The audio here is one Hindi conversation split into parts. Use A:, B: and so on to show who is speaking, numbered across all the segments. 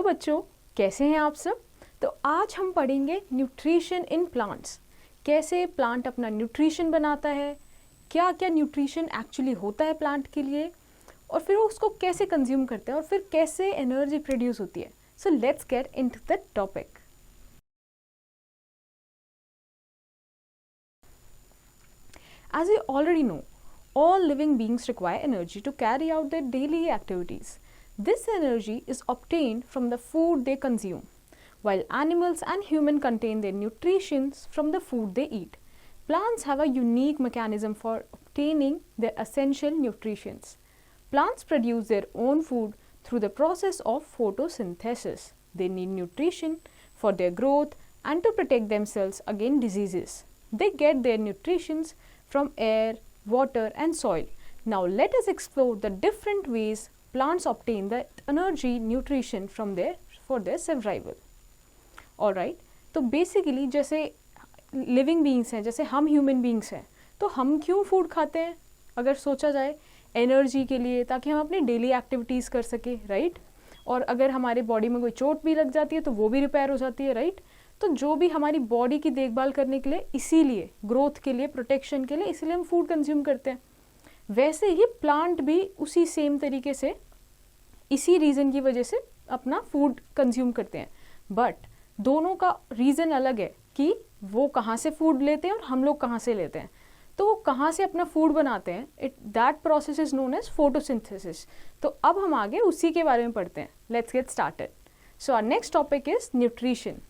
A: बच्चों, कैसे हैं आप सब? तो आज हम पढ़ेंगे न्यूट्रिशन इन प्लांट्स। कैसे प्लांट अपना न्यूट्रिशन बनाता है, क्या क्या न्यूट्रिशन एक्चुअली होता है प्लांट के लिए, और फिर वो उसको कैसे कंज्यूम करते हैं और फिर कैसे एनर्जी प्रोड्यूस होती है। So let's get into the topic. As you already know, all living beings require energy to carry out their daily activities. This energy is obtained from the food they consume, while animals and humans contain their nutrition from the food they eat. Plants have a unique mechanism for obtaining their essential nutrients. Plants produce their own food through the process of photosynthesis. They need nutrition for their growth and to protect themselves against diseases. They get their nutrition from air, water and soil. Now let us explore the different ways plants obtain the energy nutrition from their survival. Alright, तो बेसिकली जैसे लिविंग बींग्स हैं, जैसे हम ह्यूमन बींग्स हैं, तो हम क्यों फूड खाते हैं? अगर सोचा जाए एनर्जी के लिए, ताकि हम अपनी डेली एक्टिविटीज़ कर सके, राइट? और अगर हमारे बॉडी में कोई चोट भी लग जाती है तो वो भी रिपेयर हो जाती है, राइट? तो जो भी हमारी बॉडी की देखभाल करने के लिए, इसीलिए ग्रोथ के लिए, प्रोटेक्शन के लिए, इसीलिए हम फूड कंज्यूम करते हैं। वैसे ही प्लांट भी उसी सेम तरीके से, इसी रीज़न की वजह से अपना फूड कंज्यूम करते हैं। बट दोनों का रीज़न अलग है कि वो कहाँ से फूड लेते हैं और हम लोग कहाँ से लेते हैं। तो वो कहाँ से अपना फूड बनाते हैं, that process is known as photosynthesis. तो अब हम आगे उसी के बारे में पढ़ते हैं। Let's get started. So our next topic is nutrition.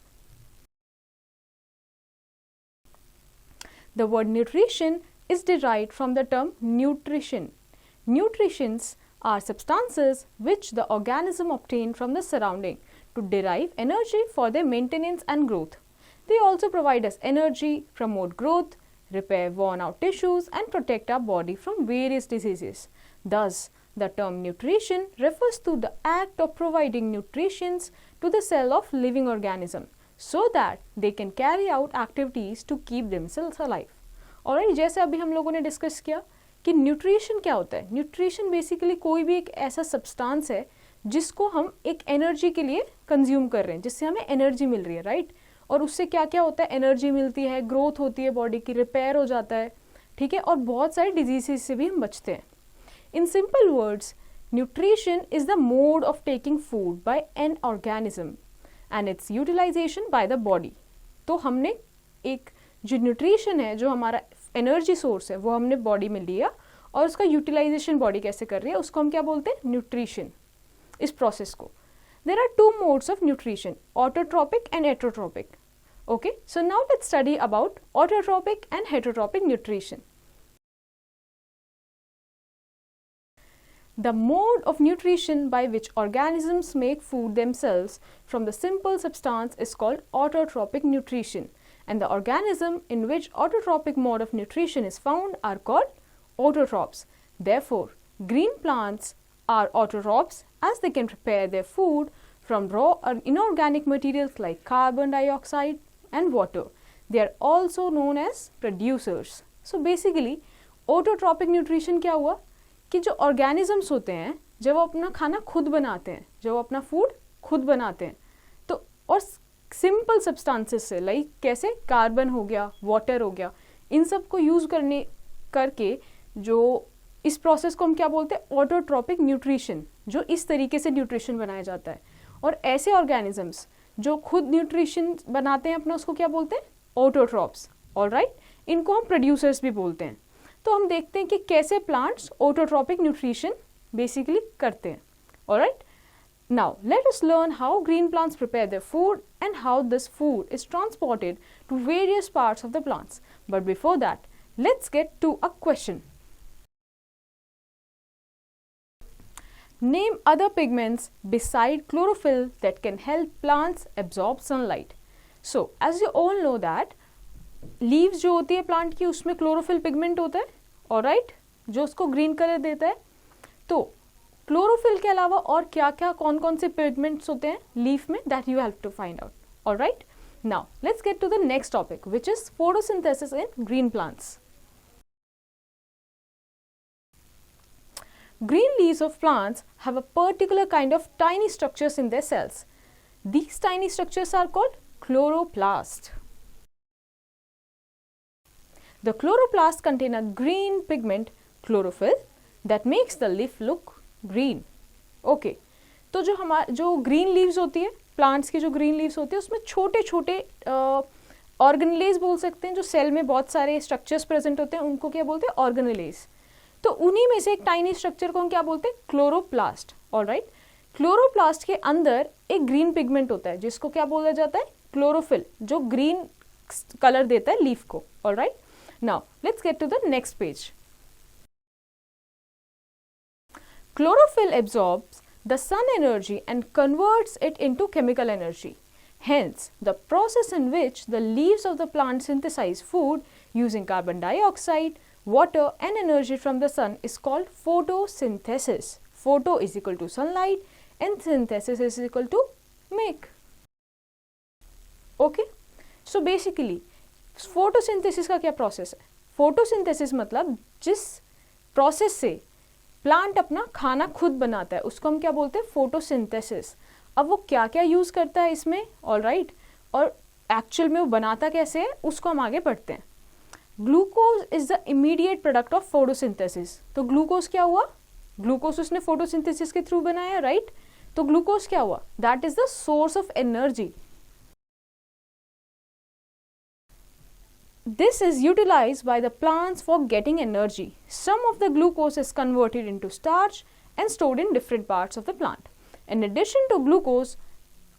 A: The word nutrition is derived from the term nutrition. Nutrients are substances which the organism obtain from the surrounding to derive energy for their maintenance and growth. They also provide us energy, promote growth, repair worn out tissues and protect our body from various diseases. Thus, the term nutrition refers to the act of providing nutrition to the cell of living organism, so that they can carry out activities to keep themselves alive. और जैसे अभी हम लोगों ने डिस्कस किया कि न्यूट्रिशन क्या होता है। न्यूट्रिशन बेसिकली कोई भी एक ऐसा सब्सटेंस है जिसको हम एक एनर्जी के लिए कंज्यूम कर रहे हैं, जिससे हमें एनर्जी मिल रही है, राइट? और उससे क्या क्या होता है, एनर्जी मिलती है, ग्रोथ होती है बॉडी की, रिपेयर हो जाता है, ठीक है, और बहुत सारे डिजीजेस से भी हम बचते हैं। In simple words, nutrition is the mode of taking food by an organism and its utilisation by the body. तो हमने एक जो न्यूट्रिशन है, जो हमारा एनर्जी सोर्स है, वो हमने बॉडी में लिया और उसका यूटिलाइजेशन बॉडी कैसे कर रही है, उसको हम क्या बोलते हैं, न्यूट्रिशन। इस प्रोसेस को there are two modes of nutrition, autotrophic and heterotrophic. Okay, so now let's study about autotrophic and heterotrophic nutrition. The mode of nutrition by which organisms make food themselves from the simple substance is called autotrophic nutrition, and the organism in which autotrophic mode of nutrition is found are called autotrophs. Therefore, green plants are autotrophs as they can prepare their food from raw or inorganic materials like carbon dioxide and water. They are also known as producers. So basically, autotrophic nutrition क्या हुआ कि जो ऑर्गेनिजम्स होते हैं, जब वो अपना खाना खुद बनाते हैं, जब वो अपना फूड खुद बनाते हैं, तो और सिंपल सब्सटेंसेस से, लाइक कैसे कार्बन हो गया, वाटर हो गया, इन सब को यूज़ करके जो इस प्रोसेस को हम क्या बोलते हैं, ऑटोट्रोपिक न्यूट्रिशन, जो इस तरीके से न्यूट्रिशन बनाया जाता है। और ऐसे ऑर्गेनिजम्स जो खुद न्यूट्रिशन बनाते हैं अपना, उसको क्या बोलते हैं, ऑटोट्रॉप्स। ऑलराइट, इनको हम प्रोड्यूसर्स भी बोलते हैं। तो हम देखते हैं कि कैसे प्लांट्स ऑटोट्रोपिक न्यूट्रिशन बेसिकली करते हैं। Alright, now let us learn how green plants prepare their food and how this food is transported to various parts of the plants. But before that, let's get to a question. Name other pigments beside chlorophyll that can help plants absorb sunlight. So, as you all know that leaves जो होती है प्लांट की, उसमें क्लोरोफिल पिगमेंट होता है, ऑलराइट, जो उसको ग्रीन कलर देता है। तो क्लोरोफिल के अलावा और क्या क्या, कौन कौन से पिगमेंट्स होते हैं लीफ में, that you have to find out. Alright, now let's get to the next topic which is photosynthesis in green plants. Green leaves of plants have a particular kind of tiny structures in their cells. These tiny structures are called chloroplast. The chloroplast contain a green pigment chlorophyll that makes the leaf look green. Okay, तो जो ग्रीन लीव्स होती है, प्लांट्स की जो ग्रीन लीव्स होती है, उसमें छोटे छोटे ऑर्गेनेलेज बोल सकते हैं, जो सेल में बहुत सारे स्ट्रक्चर्स प्रेजेंट होते हैं, उनको क्या बोलते हैं, ऑर्गेनेलेज. तो उन्हीं में से एक टाइनी स्ट्रक्चर को हम क्या बोलते हैं, क्लोरोप्लास्ट. ऑलराइट, क्लोरोप्लास्ट के अंदर एक ग्रीन पिगमेंट होता है जिसको क्या बोला जाता है, क्लोरोफिल, जो ग्रीन कलर देता है लीफ को. Alright, now let's get to the next page. Chlorophyll absorbs the sun energy and converts it into chemical energy. Hence, the process in which the leaves of the plant synthesize food using carbon dioxide, water and energy from the sun is called photosynthesis. Photo is equal to sunlight and synthesis is equal to make. Okay? So basically, photosynthesis का क्या process है? Photosynthesis मतलब जिस process से प्लांट अपना खाना खुद बनाता है उसको हम क्या बोलते हैं, फोटोसिंथेसिस. अब वो क्या क्या यूज़ करता है इसमें, ऑलराइट, और एक्चुअल में वो बनाता कैसे है उसको हम आगे पढ़ते हैं. Glucose is the immediate product of photosynthesis. तो ग्लूकोज क्या हुआ, ग्लूकोज उसने फोटोसिंथेसिस के थ्रू बनाया, राइट. तो ग्लूकोज क्या हुआ, that is the source of energy. This is utilized by the plants for getting energy. Some of the glucose is converted into starch and stored in different parts of the plant. In addition to glucose,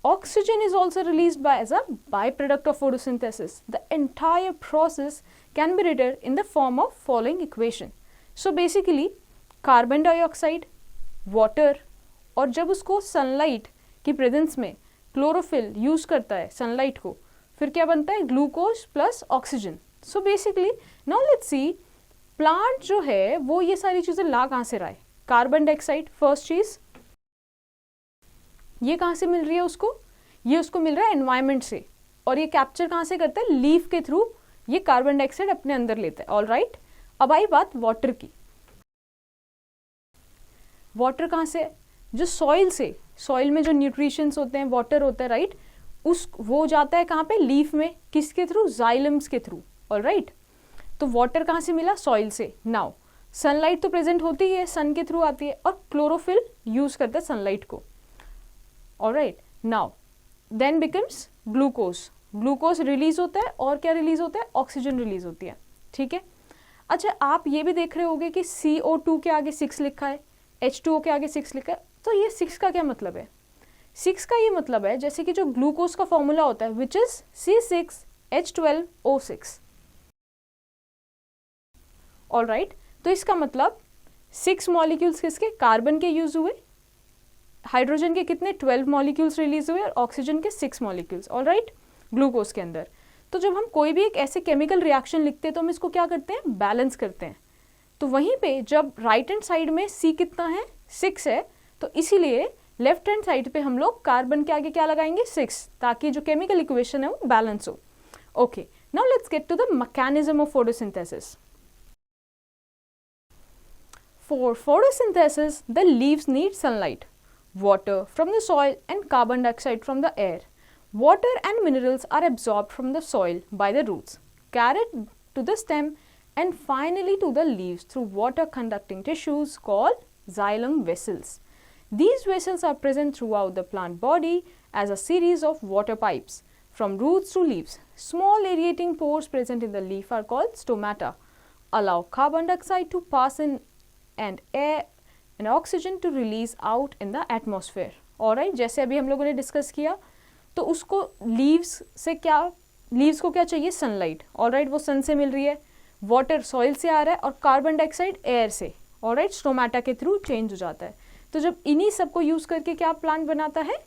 A: oxygen is also released as a byproduct of photosynthesis. The entire process can be written in the form of following equation. So basically, carbon dioxide, water, और जब उसको sunlight की presence में chlorophyll use करता है sunlight को, फिर क्या बनता है, glucose plus oxygen. So basically now let's see, plant जो है वो ये सारी चीजें ला कहाँ से रहा है, कार्बन डाइऑक्साइड फर्स्ट चीज, ये कहाँ से मिल रही है उसको, ये उसको मिल रहा है एनवायरमेंट से, और ये कैप्चर कहाँ से करता है, लीफ के थ्रू ये कार्बन डाइऑक्साइड अपने अंदर लेता है. ऑलराइट, अब आई बात वाटर की. वाटर कहाँ से, जो सॉइल से, सॉइल में जो न्यूट्रिशंस होते हैं, वाटर होता है, राइट, उस वो जाता है कहाँ पे, लीफ में, किसके थ्रू, जाइलम्स के थ्रू. ऑलराइट, तो वाटर कहाँ से मिला, सॉइल से. नाउ सनलाइट तो प्रेजेंट होती ही है, सन के थ्रू आती है, और क्लोरोफिल यूज करता है सनलाइट को. Alright, now then becomes glucose. Glucose release होता है, और क्या रिलीज होता है, ऑक्सीजन रिलीज होती है. ठीक है. अच्छा, आप ये भी देख रहे होंगे कि CO2 के आगे 6 लिखा है, H2O के आगे 6 लिखा है. तो ये 6 का क्या मतलब है, 6 का ये मतलब है जैसे कि जो ग्लूकोज का फॉर्मूला होता है विच इज C6H12O6. ऑलराइट, तो इसका मतलब 6 मॉलिक्यूल्स किसके, कार्बन के यूज हुए, हाइड्रोजन के कितने 12 मॉलिक्यूल्स रिलीज हुए, और ऑक्सीजन के 6 मॉलिक्यूल्स. ऑलराइट, ग्लूकोज के अंदर. तो जब हम कोई भी एक ऐसे केमिकल रिएक्शन लिखते हैं तो हम इसको क्या करते हैं, बैलेंस करते हैं. तो वहीं पे जब राइट हैंड साइड में C कितना है, 6 है, तो इसीलिए लेफ्ट हैंड साइड पे हम लोग कार्बन के आगे क्या लगाएंगे, 6, ताकि जो केमिकल इक्वेशन है वो बैलेंस हो. Okay, now let's get to the mechanism of photosynthesis. For photosynthesis, the leaves need sunlight, water from the soil and carbon dioxide from the air. Water and minerals are absorbed from the soil by the roots, carried to the stem and finally to the leaves through water conducting tissues called xylem vessels. These vessels are present throughout the plant body as a series of water pipes from roots to leaves. Small aerating pores present in the leaf are called stomata, allow carbon dioxide to pass in and air and oxygen to release out in the atmosphere. Alright, जैसे अभी हम लोगों ने डिस्कस किया, तो उसको लीव्स से क्या, लीव्स को क्या चाहिए, सनलाइट. ऑलराइट, वो सन से मिल रही है, वाटर सॉइल से आ रहा है, और कार्बन डाइऑक्साइड एयर से. ऑलराइट, स्टोमेटा के थ्रू चेंज हो जाता है. तो जब इन्हीं सबको यूज करके क्या प्लांट बनाता है,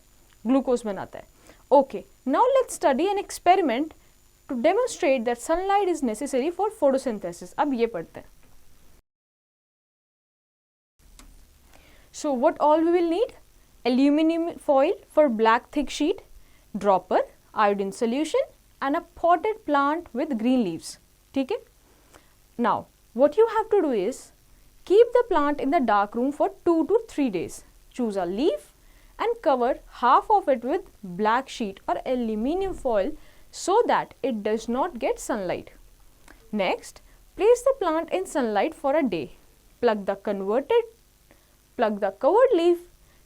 A: ग्लूकोज बनाता है. Okay, now let's study an experiment to demonstrate that sunlight is necessary for photosynthesis. अब ये पढ़ते हैं. So what all we will need? Aluminum foil for black thick sheet, dropper, iodine solution and a potted plant with green leaves. ठीक है? Now what you have to do is keep the plant in the dark room for 2 to 3 days. Choose a leaf and cover half of it with black sheet or aluminium foil so that it does not get sunlight. Next, place the plant in sunlight for a day. Plug the covered leaf.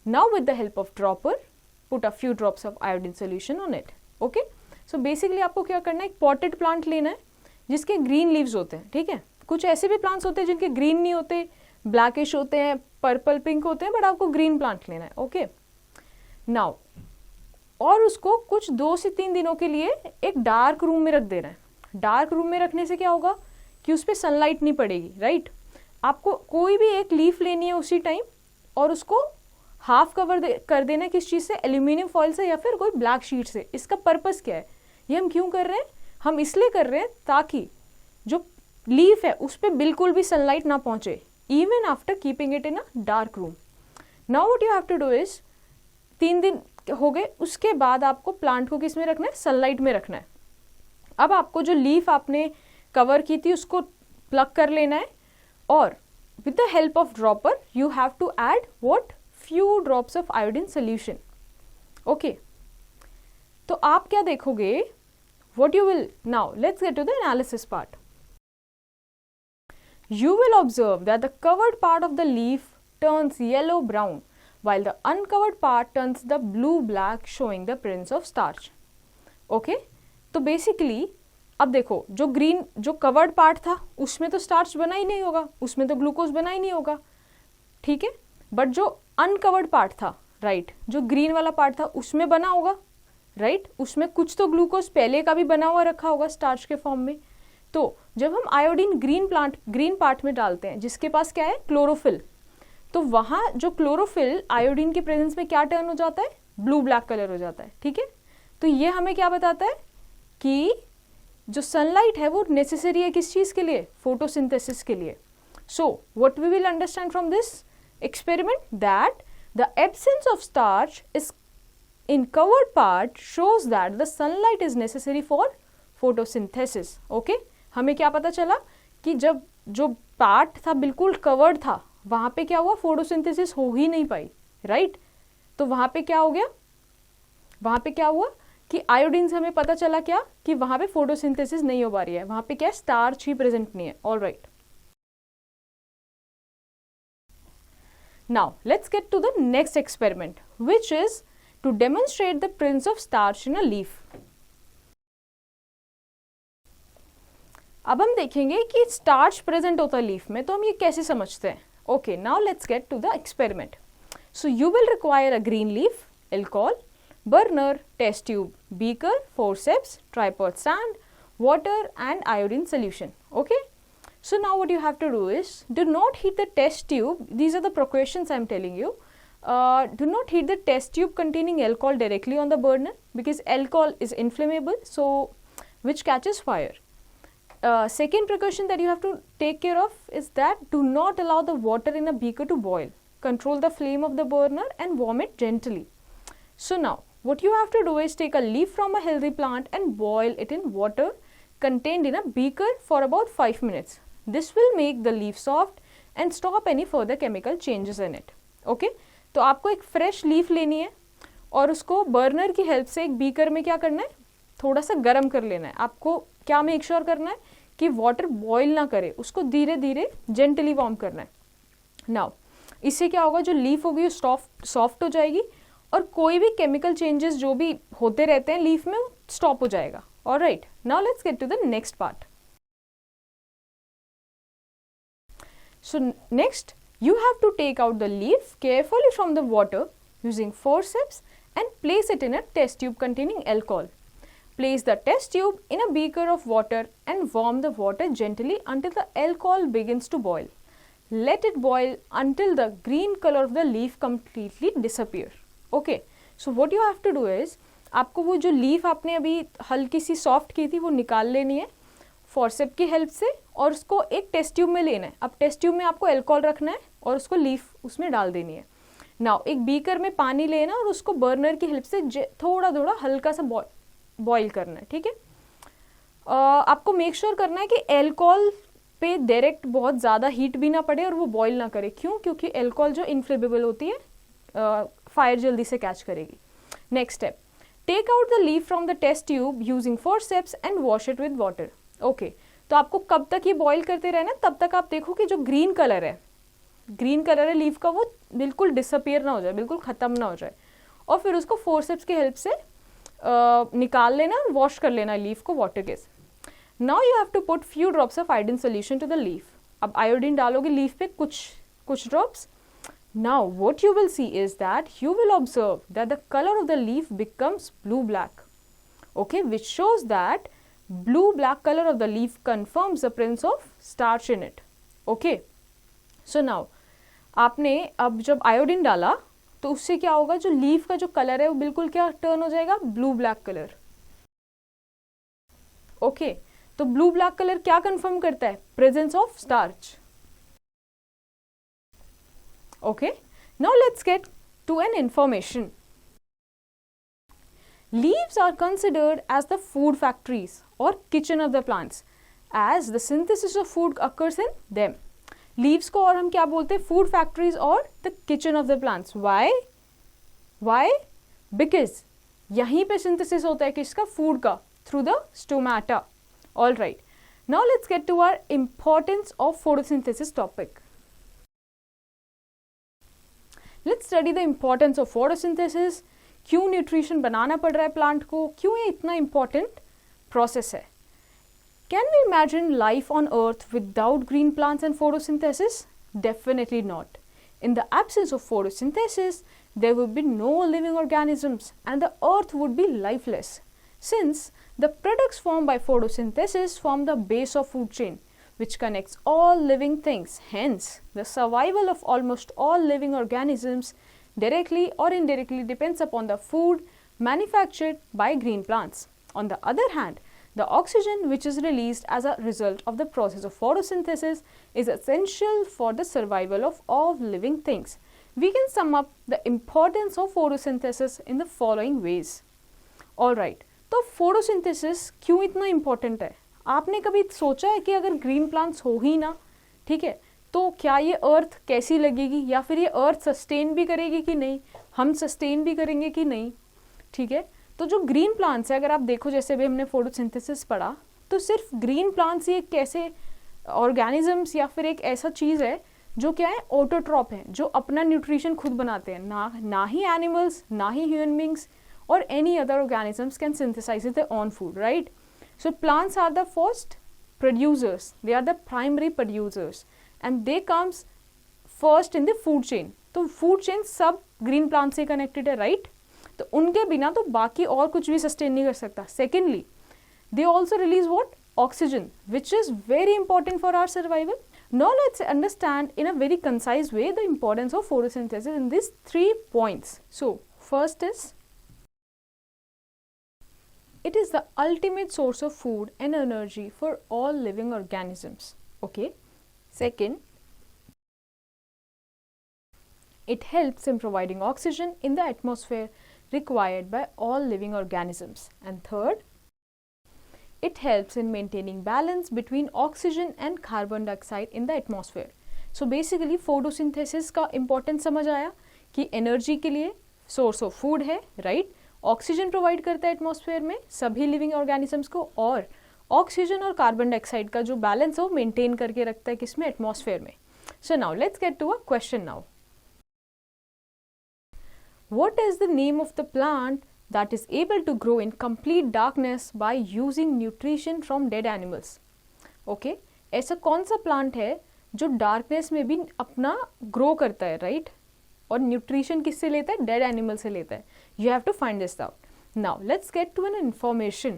A: Now with the help of dropper, put a few drops of iodine solution on it. Okay? So basically आपको क्या करना है, एक potted plant लेना है जिसके green leaves होते हैं, ठीक है. कुछ ऐसे भी plants होते हैं जिनके green नहीं होते, blackish होते हैं, पर्पल पिंक होते हैं, बट आपको ग्रीन प्लांट लेना है. ओके नाउ, और उसको कुछ 2 से 3 दिनों के लिए एक डार्क रूम में रख देना है. डार्क रूम में रखने से क्या होगा कि उस पर सनलाइट नहीं पड़ेगी, राइट. आपको कोई भी एक लीफ लेनी है उसी टाइम और उसको हाफ कवर कर देना है. किस चीज़ से? एल्यूमिनियम फॉइल से या फिर कोई ब्लैक शीट से. इसका पर्पस क्या है, ये हम क्यों कर रहे हैं? हम इसलिए कर रहे हैं ताकि जो लीफ है उस पर बिल्कुल भी सनलाइट ना पहुंचे, even after keeping it in a dark room. Now what you have to do is, 3 दिन हो गए, उसके बाद आपको प्लांट को किस में रखना है? सनलाइट में रखना है. अब आपको जो लीफ आपने कवर की थी उसको प्लग कर लेना है और with the help of dropper you have to add what? Few drops of iodine solution. Okay. तो आप क्या देखोगे? What you will, now let's get to the analysis part. You will observe that the covered part of the leaf turns yellow-brown, while the uncovered part turns the blue-black, showing the presence of starch. Okay? तो basically अब देखो, जो covered part था उसमें तो starch बना ही नहीं होगा, उसमें तो glucose बना ही नहीं होगा, ठीक है. बट जो uncovered part था, right, जो green वाला part था उसमें बना होगा, right, उसमें कुछ तो glucose पहले का भी बना हुआ रखा होगा starch के फॉर्म में. तो जब हम आयोडीन ग्रीन पार्ट में डालते हैं जिसके पास क्या है? क्लोरोफिल. तो वहाँ जो क्लोरोफिल आयोडीन के प्रेजेंस में क्या टर्न हो जाता है? ब्लू ब्लैक कलर हो जाता है, ठीक है. तो ये हमें क्या बताता है कि जो सनलाइट है वो नेसेसरी है किस चीज़ के लिए? फोटोसिंथेसिस के लिए. So what we will understand from this experiment, that the absence of starch is in covered part shows that the sunlight is necessary for photosynthesis. Okay, हमें क्या पता चला कि जब जो पार्ट था बिल्कुल कवर्ड था वहां पे क्या हुआ? फोटोसिंथेसिस हो ही नहीं पाई, राइट. तो वहां पे क्या हो गया? वहां पे क्या हुआ कि आयोडीन से हमें पता चला क्या कि वहां पे फोटोसिंथेसिस नहीं हो पा रही है, वहां पे क्या? स्टार्च ही प्रेजेंट नहीं है. All right, now let's get to the next experiment which is to demonstrate the presence of starch in a leaf. अब हम देखेंगे कि स्टार्च प्रेजेंट होता है लीफ में, तो हम ये कैसे समझते हैं. Okay, now let's get to the experiment. So you will require a green leaf, alcohol, burner, test tube, beaker, forceps, tripod stand, water and iodine solution. Okay, so now what you have to do is, do not heat the test tube. These are the precautions I am telling you. Do not heat the test tube containing alcohol directly on the burner because alcohol is inflammable, so which catches fire. Second precaution that you have to take care of is that do not allow the water in a beaker to boil. Control the flame of the burner and warm it gently. So now what you have to do is take a leaf from a healthy plant and boil it in water contained in a beaker for about 5 minutes. This will make the leaf soft and stop any further chemical changes in it. Okay, तो आपको एक fresh leaf लेनी है और उसको बर्नर की हेल्प से एक बीकर में क्या करना है? थोड़ा सा गर्म कर लेना है. आपको क्या मेक श्योर करना है कि वाटर बॉईल ना करे, उसको धीरे धीरे जेंटली वार्म करना है. नाउ इससे क्या होगा? जो लीफ होगी वो सॉफ्ट हो जाएगी और कोई भी केमिकल चेंजेस जो भी होते रहते हैं लीफ में वो स्टॉप हो जाएगा. Alright, now let's get to the next part. So next you have to take out the leaf carefully from the water using forceps and place it in a test tube containing alcohol. Place the test tube in a beaker of water and warm the water gently until the alcohol begins to boil. Let it boil until the green color of the leaf completely disappear. Okay, so what you have to do is, आपको वो जो लीफ आपने अभी हल्की सी सॉफ्ट की थी वो निकाल लेनी है फॉर्सेप की हेल्प से और उसको एक टेस्ट ट्यूब में लेना है. अब टेस्ट ट्यूब में आपको अल्कोहल रखना है और उसको लीफ उसमें डाल देनी है. नाउ एक बीकर में पानी लेना और उसको बर्नर की हेल्प से थोड़ा थोड़ा हल्का सा बॉईल करना है. ठीक है, आपको मेक श्योर करना है कि अल्कोहल पे डायरेक्ट बहुत ज़्यादा हीट भी ना पड़े और वो बॉईल ना करे. क्यों? क्योंकि अल्कोहल जो इनफ्लेमेबल होती है, फायर जल्दी से कैच करेगी. Next step, take out the leaf from the test tube using forceps and wash it with water. Okay, तो आपको कब तक ये बॉईल करते रहना, तब तक आप देखो कि जो ग्रीन कलर है लीफ का, वो बिल्कुल डिसअपियर ना हो जाए, बिल्कुल ख़त्म ना हो जाए. और फिर उसको फोर्सेप्स की हेल्प से निकाल लेना, वॉश कर लेना लीफ को वाटर के. Now you have to put few drops of iodine solution to the leaf. अब आयोडीन डालोगे लीफ पे कुछ drops. Now what you will see is that you will observe that the color of the leaf becomes blue black, okay, which shows that blue black color of the leaf confirms the presence of starch in it. Okay, so now आपने अब जब आयोडीन डाला तो उससे क्या होगा, जो लीफ का जो कलर है वो बिल्कुल क्या टर्न हो जाएगा, ब्लू ब्लैक कलर. ओके, तो ब्लू ब्लैक कलर क्या कंफर्म करता है, presence of starch. Okay, now let's get to an information. Leaves are considered as the food factories or kitchen of the plants, as the synthesis of food occurs in them. Leaves को और हम क्या बोलते हैं, food factories or the kitchen of the plants. Why? Because यहीं पे synthesis होता है किसका, food का, through the stomata. All right. Now let's get to our importance of photosynthesis topic. Let's study the importance of photosynthesis. क्यों न्यूट्रिशन बनाना पड़ रहा है प्लांट को, क्यों ये इतना इम्पॉर्टेंट प्रोसेस है. Can we imagine life on earth without green plants and photosynthesis? Definitely not. In the absence of photosynthesis, there would be no living organisms and the earth would be lifeless, since the products formed by photosynthesis form the base of food chain, which connects all living things. Hence, the survival of almost all living organisms directly or indirectly depends upon the food manufactured by green plants. On the other hand, the oxygen which is released as a result of the process of photosynthesis is essential for the survival of all living things. We can sum up the importance of photosynthesis in the following ways. Alright, तो photosynthesis क्यों इतना important है. आपने कभी सोचा है कि अगर ग्रीन प्लांट्स हो ही ना, ठीक है, तो क्या ये अर्थ कैसी लगेगी, या फिर ये अर्थ सस्टेन भी करेगी कि नहीं, हम सस्टेन भी करेंगे कि नहीं. ठीक है, तो जो ग्रीन प्लांट्स है, अगर आप देखो जैसे भी हमने फोटोसिंथेसिस पढ़ा, तो सिर्फ ग्रीन प्लांट्स ही एक कैसे ऑर्गेनिजम्स या फिर एक ऐसा चीज़ है जो क्या है, ऑटोट्रॉप है, जो अपना न्यूट्रिशन खुद बनाते हैं. ना ही एनिमल्स, ना ही ह्यूमन बींग्स और any other organisms can synthesise their own food, right. So plants are the first producers, they are the primary producers and they comes first in the food chain. तो food chain सब green plant से connected है, right? तो उनके बिना तो बाकी और कुछ भी sustain नहीं कर सकता. Secondly, they also release what? Oxygen, which is very important for our survival. Now let's understand in a very concise way the importance of photosynthesis in these 3 points. So first is, it is the ultimate source of food and energy for all living organisms. Okay. Second, it helps in providing oxygen in the atmosphere required by all living organisms. And third, it helps in maintaining balance between oxygen and carbon dioxide in the atmosphere. So basically photosynthesis का importance समझ आया कि energy के लिए source of food है, right? ऑक्सीजन प्रोवाइड करता है एटमॉस्फेयर में सभी लिविंग ऑर्गेनिजम्स को, और ऑक्सीजन और कार्बन डाइऑक्साइड का जो बैलेंस है वो मेंटेन करके रखता है किसमें, एटमॉस्फेयर में. So now let's get to a question now. What is the name of the plant that is able to grow in complete darkness by using nutrition from dead animals. Okay, ऐसा कौन सा प्लांट है जो डार्कनेस में भी अपना ग्रो करता है, राइट, और न्यूट्रिशन किससे लेता है, डेड एनिमल से लेता है. You have to find this out. Now let's get to an information.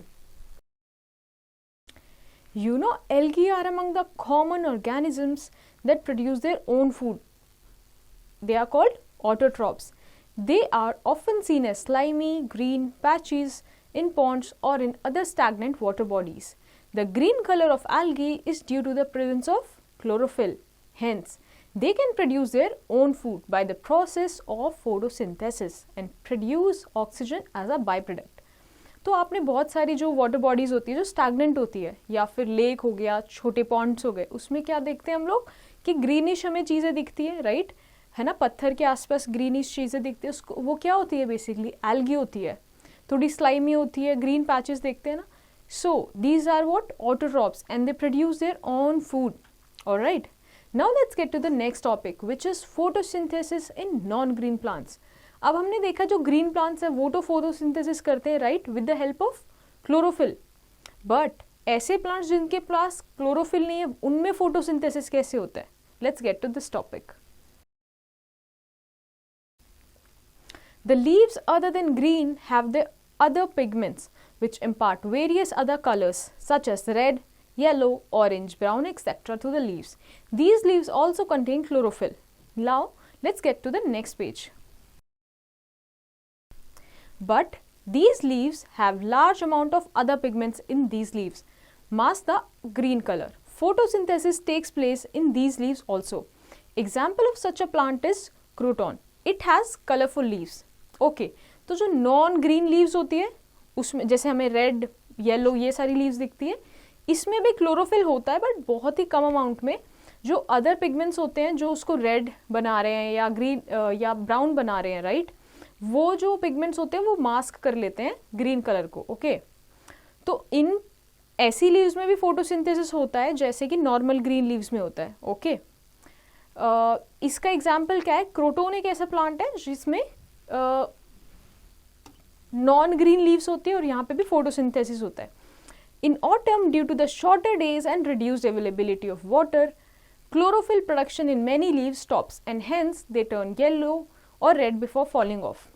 A: You know, algae are among the common organisms that produce their own food. They are called autotrophs. They are often seen as slimy green patches in ponds or in other stagnant water bodies. The green color of algae is due to the presence of chlorophyll. Hence, they can produce their own food by the process of photosynthesis and produce oxygen as a byproduct. तो आपने बहुत सारी जो वाटर बॉडीज होती है जो स्टैग्नेंट होती है, या फिर लेक हो गया, छोटे पॉन्ड्स हो गए, उसमें क्या देखते हैं हम लोग कि ग्रीनिश हमें चीज़ें दिखती है, राइट. है ना, पत्थर के आसपास ग्रीनिश चीज़ें दिखती है, उसको वो क्या होती है, बेसिकली एल्गी होती है, थोड़ी स्लाइमी होती है, ग्रीन पैचेस देखते हैं ना. So these are what autotrophs and they produce their own food. Alright, now let's get to the next topic which is photosynthesis in non green plants. अब हमने देखा जो ग्रीन प्लांट्स है वो तो फोटोसिंथेसिस करते हैं, right, with the help of chlorophyll. But ऐसे प्लांट्स जिनके पास क्लोरोफिल नहीं है उनमें फोटोसिंथेसिस कैसे होता है? Let's get to this topic. The leaves other than green have the other pigments which impart various other colors such as red, yellow, orange, brown, etc. to the leaves. These leaves also contain chlorophyll. Now let's get to the next page. But these leaves have large amount of other pigments in these leaves mask the green color. Photosynthesis takes place in these leaves also. Example of such a plant is croton. It has colorful leaves. Okay, तो जो नॉन ग्रीन लीव्स होती है उसमें जैसे हमें रेड, येलो ये सारी लीव्स दिखती है, इसमें भी क्लोरोफिल होता है बट बहुत ही कम अमाउंट में. जो अदर पिगमेंट्स होते हैं जो उसको रेड बना रहे हैं या ग्रीन या ब्राउन बना रहे हैं, राइट, वो जो पिगमेंट्स होते हैं वो मास्क कर लेते हैं ग्रीन कलर को. ओके, तो इन ऐसी लीव्स में भी फोटोसिंथेसिस होता है जैसे कि नॉर्मल ग्रीन लीव्स में होता है. ओके, इसका एग्जाम्पल क्या है? क्रोटोन एक ऐसा प्लांट है जिसमें नॉन ग्रीन लीव्स होती है और यहाँ पे भी फोटोसिंथेसिस होता है. In autumn due to the shorter days and reduced availability of water, chlorophyll production in many leaves stops and hence they turn yellow और रेड बिफोर फॉलिंग ऑफ.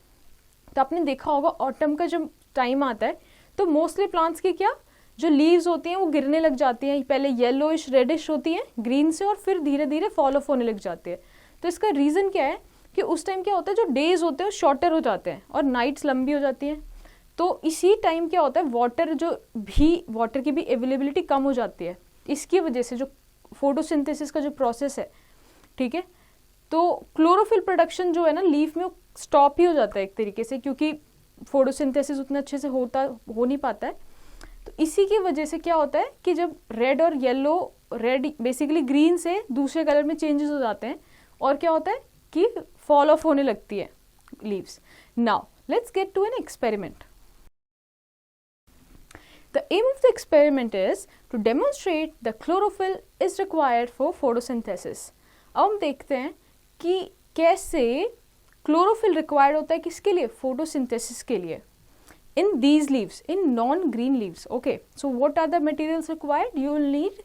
A: तो आपने देखा होगा ऑटम का जब टाइम आता है तो मोस्टली प्लांट्स की क्या जो लीव्स होती हैं वो गिरने लग जाती हैं, पहले येलोइश रेडिश होती हैं ग्रीन से और फिर धीरे धीरे फॉल ऑफ होने लग जाती है. तो इसका रीज़न क्या है कि उस टाइम क्या होता है जो डेज होते हैं शॉर्टर हो जाते हैं और नाइट्स लंबी हो जाती हैं. तो इसी टाइम क्या होता है वाटर की भी अवेलेबिलिटी कम हो जाती है. इसकी वजह से जो फोटोसिंथेसिस का जो प्रोसेस है, ठीक है, तो क्लोरोफिल प्रोडक्शन जो है ना लीफ में वो स्टॉप ही हो जाता है एक तरीके से, क्योंकि फोटोसिंथेसिस उतना अच्छे से हो नहीं पाता है. तो इसी की वजह से क्या होता है कि जब रेड और येलो, रेड बेसिकली ग्रीन से दूसरे कलर में चेंजेस हो जाते हैं और क्या होता है कि फॉल ऑफ होने लगती है leaves. Now let's get to an experiment. The aim of the experiment is to demonstrate the chlorophyll is required for photosynthesis. अब हम देखते हैं कि कैसे क्लोरोफिल रिक्वायर्ड होता है किसके लिए? फोटोसिंथेसिस के लिए. In these leaves, in non-green leaves. Okay, so what are the materials required? You will need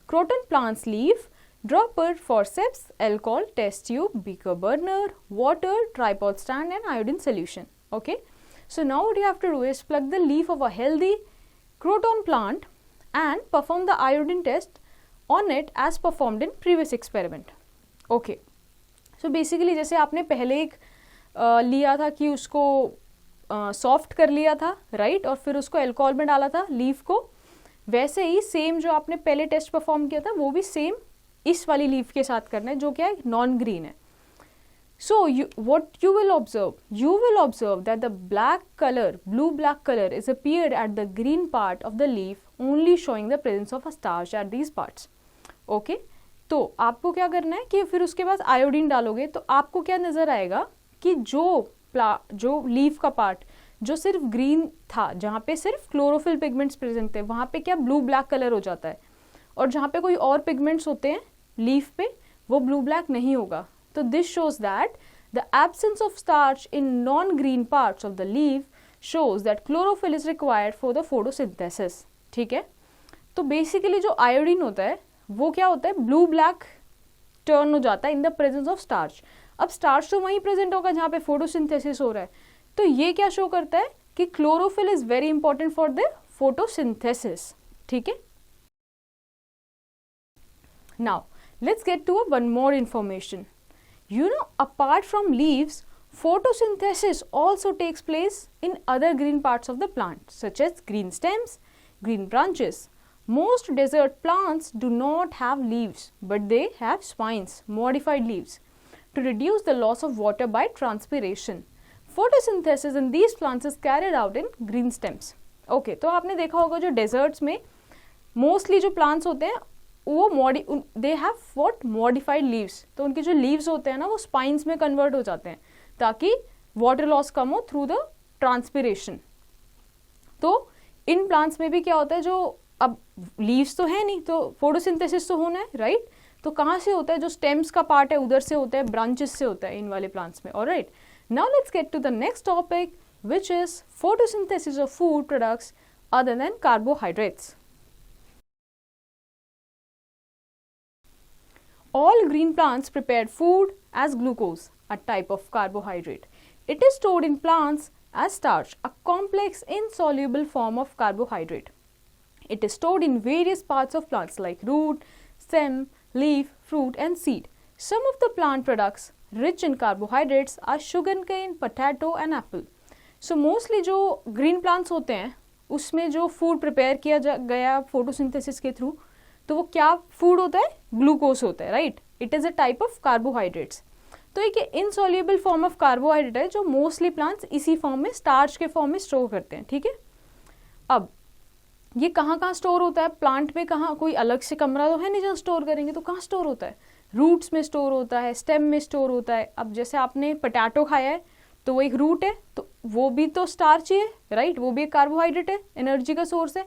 A: croton plant's leaf, dropper, forceps, alcohol, test tube, beaker burner, water, tripod stand and iodine solution. Okay, so now what you have to do is plug the leaf of a healthy croton plant and perform the iodine test on it as performed in previous experiment. Okay, so basically जैसे आपने पहले एक लिया था कि उसको सॉफ्ट कर लिया था, राइट, और फिर उसको अल्कोहल में डाला था लीफ को, वैसे ही सेम जो आपने पहले टेस्ट परफॉर्म किया था वो भी सेम इस वाली लीफ के साथ करना है जो क्या है नॉन ग्रीन है. So what you will observe that the blue black color is appeared at the green part of the leaf only showing the presence of a starch at these parts. Okay, तो आपको क्या करना है कि फिर उसके बाद आयोडीन डालोगे तो आपको क्या नजर आएगा कि जो लीफ का पार्ट जो सिर्फ ग्रीन था, जहाँ पे सिर्फ क्लोरोफिल पिगमेंट्स प्रेजेंट थे, वहाँ पे क्या ब्लू ब्लैक कलर हो जाता है, और जहाँ पे कोई और पिगमेंट्स होते हैं लीफ पे वो ब्लू ब्लैक नहीं होगा. So this shows that the absence of starch in non-green parts of the leaf shows that chlorophyll is required for the photosynthesis. ठीक है, तो बेसिकली जो आयोडीन होता है वो क्या होता है ब्लू ब्लैक टर्न हो जाता है in the presence of starch. अब स्टार्च तो वहीं प्रेजेंट होगा जहाँ पे फोटोसिंथेसिस हो रहा है, तो ये क्या शो करता है कि chlorophyll is very important for the photosynthesis. ठीक है, now let's get to one more information. You know, apart from leaves, photosynthesis also takes place in other green parts of the plant, such as green stems, green branches. Most desert plants do not have leaves, but they have spines, modified leaves, to reduce the loss of water by transpiration. Photosynthesis in these plants is carried out in green stems. Okay, तो आपने देखा होगा जो deserts में mostly जो plants होते हैं वो they have what modified leaves, तो उनके जो लीव्स होते हैं ना वो स्पाइन्स में कन्वर्ट हो जाते हैं ताकि वाटर लॉस कम हो थ्रू द ट्रांसपिरेशन। तो इन प्लांट्स में भी क्या होता है, जो अब लीव्स तो है नहीं तो फोटोसिंथेसिस तो होना है, राइट? तो कहाँ से होता है, जो स्टेम्स का पार्ट है उधर से होता है, ब्रांचेस से होता है इन वाले प्लांट्स में। Alright, now let's get to the next topic which is photosynthesis of food products other than carbohydrates. All green plants prepared food as glucose, a type of carbohydrate. It is stored in plants as starch, a complex insoluble form of carbohydrate. It is stored in various parts of plants like root, stem, leaf, fruit and seed. Some of the plant products rich in carbohydrates are sugarcane, potato and apple. So mostly जो green plants होते हैं उसमें जो फूड प्रिपेयर किया गया फोटोसिंथेसिस के थ्रू, तो वो क्या फूड होता है, ग्लूकोज होता है, right? It is a type of carbohydrates. तो एक इनसॉल्युबल फॉर्म ऑफ कार्बोहाइड्रेट है जो मोस्टली प्लांट्स इसी फॉर्म में, स्टार्च के फॉर्म में स्टोर करते हैं, ठीक है? अब ये कहाँ कहाँ स्टोर होता है प्लांट में, कहाँ कोई अलग से कमरा तो है नहीं जहाँ स्टोर करेंगे, तो कहाँ स्टोर होता है? रूट्स में स्टोर होता है, स्टेम में स्टोर होता है। अब जैसे आपने पोटैटो खाया है तो वो एक रूट है, तो वो भी तो स्टार्च ही है, राइट? वो भी एक कार्बोहाइड्रेट है, एनर्जी का सोर्स है।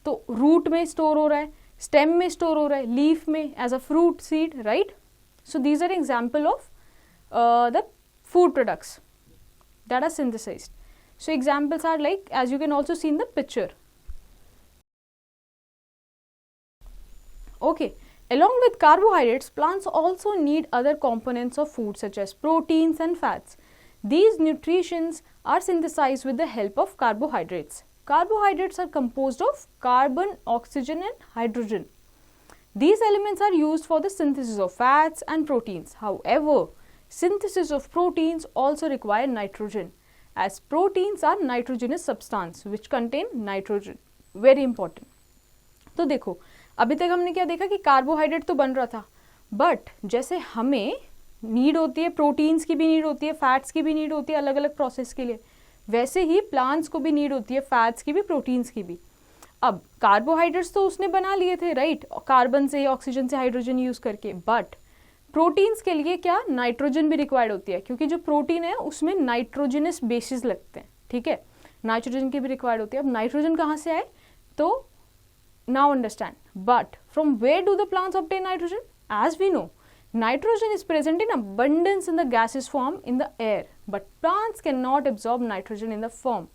A: तो रूट में स्टोर हो रहा है, स्टेम में स्टोर हो रहा है, लीफ में as a fruit, seed, right? So these are example of the food products that are synthesized. So examples are like, as you can also see in the picture. Okay, along with carbohydrates, plants also need other components of food such as proteins and fats. These nutrients are synthesized with the help of carbohydrates. Carbohydrates are composed of carbon, oxygen and hydrogen. These elements are used for the synthesis of fats and proteins. However, synthesis of proteins also require nitrogen, as proteins are nitrogenous substance which contain nitrogen. Very important. तो देखो अभी तक हमने क्या देखा कि कार्बोहाइड्रेट तो बन रहा था, बट जैसे हमें नीड होती है, प्रोटीन्स की भी नीड होती है, फैट्स की भी नीड होती है अलग अलग प्रोसेस के लिए, वैसे ही प्लांट्स को भी नीड होती है फैट्स की भी, प्रोटीन्स की भी। अब कार्बोहाइड्रेट्स तो उसने बना लिए थे, राइट? कार्बन से, ऑक्सीजन से, हाइड्रोजन यूज करके, बट प्रोटीन्स के लिए क्या, नाइट्रोजन भी रिक्वायर्ड होती है, क्योंकि जो प्रोटीन है उसमें नाइट्रोजनस बेसिस लगते हैं, ठीक है? नाइट्रोजन की भी रिक्वायर्ड होती है। अब नाइट्रोजन कहाँ से आए, तो now understand, but from where do the plants obtain nitrogen? As we know, nitrogen is present in abundance in the gaseous form in the air, but plants cannot absorb nitrogen in the form.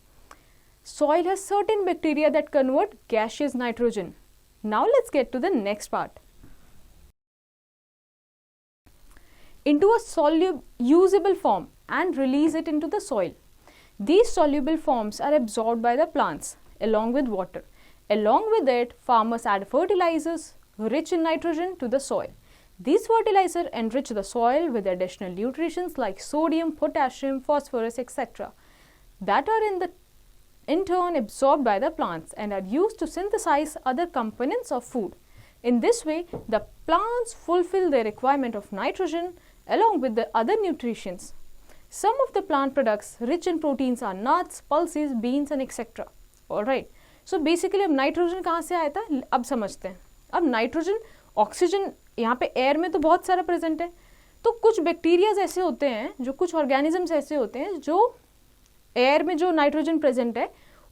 A: Soil has certain bacteria that convert gaseous nitrogen. Now let's get to the next part. Into a usable form and release it into the soil. These soluble forms are absorbed by the plants along with water. Along with it, farmers add fertilizers rich in nitrogen to the soil. These fertilizers enrich the soil with additional nutrients like sodium, potassium, phosphorus, etc. that are in turn absorbed by the plants and are used to synthesize other components of food. In this way, the plants fulfill their requirement of nitrogen along with the other nutrients. Some of the plant products rich in proteins are nuts, pulses, beans and etc. Alright. So basically अब नाइट्रोजन कहाँ से आया था, अब समझते हैं। अब नाइट्रोजन, ऑक्सीजन यहाँ पे एयर में तो बहुत सारा प्रेजेंट है, तो कुछ बैक्टीरियाज ऐसे होते हैं, जो कुछ ऑर्गेनिजम्स ऐसे होते हैं जो एयर में जो नाइट्रोजन प्रेजेंट है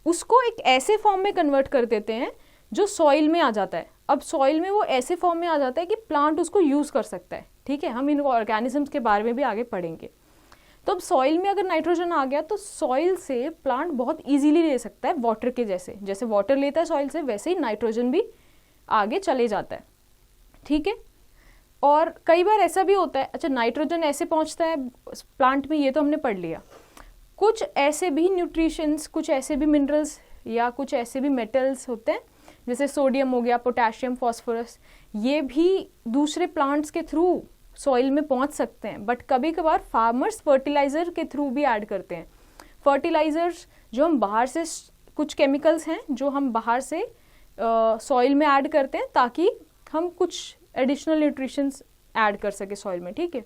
A: उसको एक ऐसे फॉर्म में कन्वर्ट कर देते हैं जो सॉइल में आ जाता है। अब सॉइल में वो ऐसे फॉर्म में आ जाता है कि प्लांट उसको यूज़ कर सकता है, ठीक है? हम इन ऑर्गेनिजम्स के बारे में भी आगे पढ़ेंगे। तो अब सॉइल में अगर नाइट्रोजन आ गया तो सॉइल से प्लांट बहुत ईजीली ले सकता है, वाटर के जैसे, जैसे वाटर लेता है सॉइल से वैसे ही नाइट्रोजन भी आगे चले जाता है, ठीक है? और कई बार ऐसा भी होता है, अच्छा नाइट्रोजन ऐसे पहुंचता है प्लांट में, ये तो हमने पढ़ लिया। कुछ ऐसे भी न्यूट्रिशंस, कुछ ऐसे भी मिनरल्स या कुछ ऐसे भी मेटल्स होते हैं जैसे सोडियम हो गया, पोटेशियम, फास्फोरस, ये भी दूसरे प्लांट्स के थ्रू सॉइल में पहुंच सकते हैं, बट कभी कभार फार्मर्स फर्टिलाइज़र के थ्रू भी ऐड करते हैं। फर्टिलाइज़र्स जो हम बाहर से, कुछ केमिकल्स हैं जो हम बाहर से सॉइल में ऐड करते हैं ताकि हम कुछ एडिशनल न्यूट्रिशंस ऐड कर सके सॉइल में, ठीक है?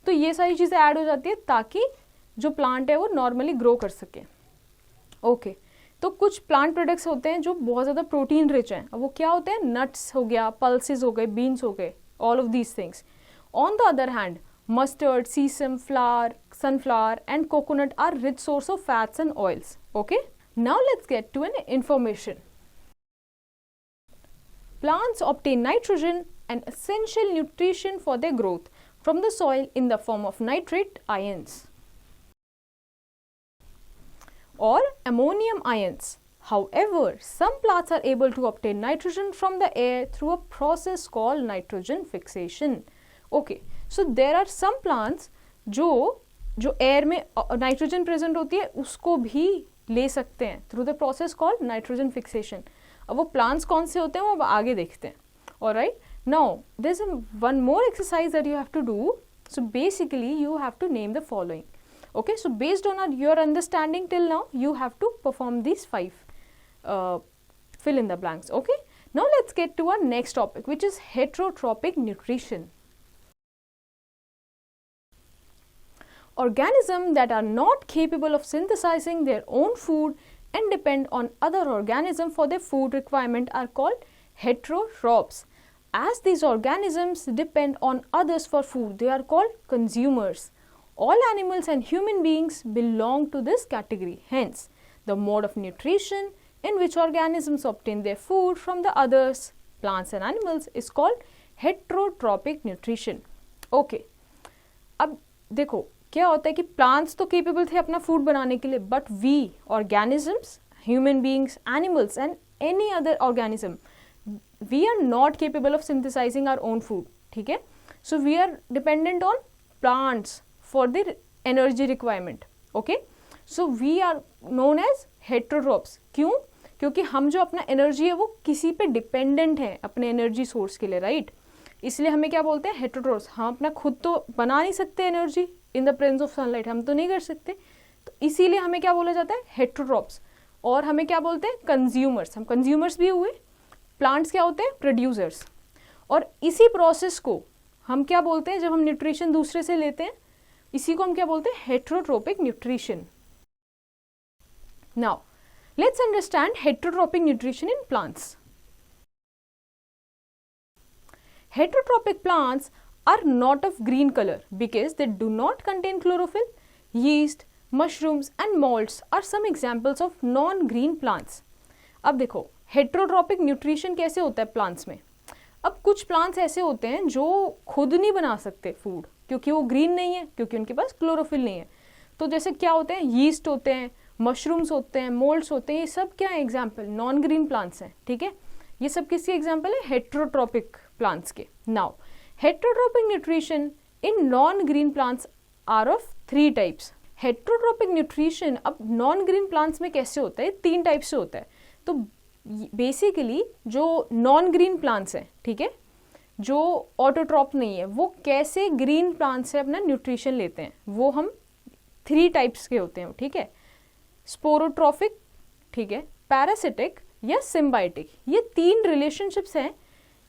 A: तो ये सारी चीज़ें ऐड हो जाती है ताकि जो प्लांट है वो नॉर्मली ग्रो कर सके। ओके, तो कुछ प्लांट प्रोडक्ट्स होते हैं जो बहुत ज़्यादा प्रोटीन रिच हैं. अब वो क्या होते हैं? नट्स हो गया, पल्सेस हो गए, बीन्स हो गए, all of these things. On the other hand, mustard, sesame, flour, sunflower and coconut are rich source of fats and oils. Okay. Now let's get to an information. Plants obtain nitrogen, an essential nutrition for their growth, from the soil in the form of nitrate ions or ammonium ions. However, some plants are able to obtain nitrogen from the air through a process called nitrogen fixation. Okay, so there are some plants जो एयर में नाइट्रोजन प्रेजेंट होती है उसको भी ले सकते हैं through the process called nitrogen fixation. अब वो प्लांट्स कौन से होते हैं वो अब आगे देखते हैं. Alright, now there is one more exercise that you have to do. So basically you have to name the following. Okay, so based on your understanding till now, you have to perform these 5 fill in the blanks. Okay, now let's get to our next topic, which is heterotrophic nutrition. Organisms that are not capable of synthesizing their own food and depend on other organisms for their food requirement are called heterotrophs. As these organisms depend on others for food, they are called consumers. All animals and human beings belong to this category. Hence, the mode of nutrition in which organisms obtain their food from the others, plants and animals, is called heterotrophic nutrition. Okay. अब देखो क्या होता है कि प्लांट्स तो केपेबल थे अपना फूड बनाने के लिए, but we organisms, human beings, animals and any other organism, we are not capable of synthesising our own food. ठीक है, so we are dependent on plants for the energy requirement. Okay, so we are known as heterotrophs. क्यों? क्योंकि हम जो अपना एनर्जी है वो किसी पे डिपेंडेंट है अपने एनर्जी सोर्स के लिए, राइट? इसलिए हमें क्या बोलते हैं? हेटेरोट्रोप्स. हम अपना खुद तो बना नहीं सकते energy in the presence of sunlight, हम तो नहीं कर सकते, तो इसीलिए हमें क्या बोला जाता है? हेटेरोट्रोप्स. और हमें क्या बोलते हैं? कंज्यूमर्स. हम कंज्यूमर्स भी हुए. प्लांट्स क्या होते हैं? प्रोड्यूसर्स. और इसी प्रोसेस को हम क्या बोलते हैं? जब हम न्यूट्रिशन दूसरे से लेते हैं, इसी को हम क्या बोलते हैं? Heterotrophic nutrition. Now let's understand heterotrophic nutrition in plants. Heterotrophic plants are not of green color because they do not contain chlorophyll. Yeast, mushrooms and molds are some examples of non-green plants. अब देखो heterotrophic nutrition कैसे होता है प्लांट्स में. अब कुछ प्लांट्स ऐसे होते हैं जो खुद नहीं बना सकते फूड क्योंकि वो ग्रीन नहीं है, क्योंकि उनके पास क्लोरोफिल नहीं है. तो जैसे क्या होते हैं? यीस्ट होते हैं, मशरूम्स होते हैं, मोल्ड्स होते हैं. ये सब क्या है? एग्जाम्पल नॉन ग्रीन प्लांट्स हैं. ठीक है, ये सब किसके एग्जाम्पल है? हेटेरोट्रोपिक प्लांट्स के. Now heterotrophic nutrition in non green plants are of 3 types. Heterotrophic nutrition अब नॉन ग्रीन प्लांट्स में कैसे होता है? 3 टाइप से होता है. तो बेसिकली जो नॉन ग्रीन प्लांट्स हैं, ठीक है, जो ऑटोट्रॉप नहीं है, वो कैसे ग्रीन प्लांट्स से अपना न्यूट्रिशन लेते हैं, वो हम 3 टाइप्स के होते हैं. ठीक है, स्पोरोट्रॉफिक, ठीक है, पैरासिटिक या सिम्बायोटिक. ये 3 रिलेशनशिप्स हैं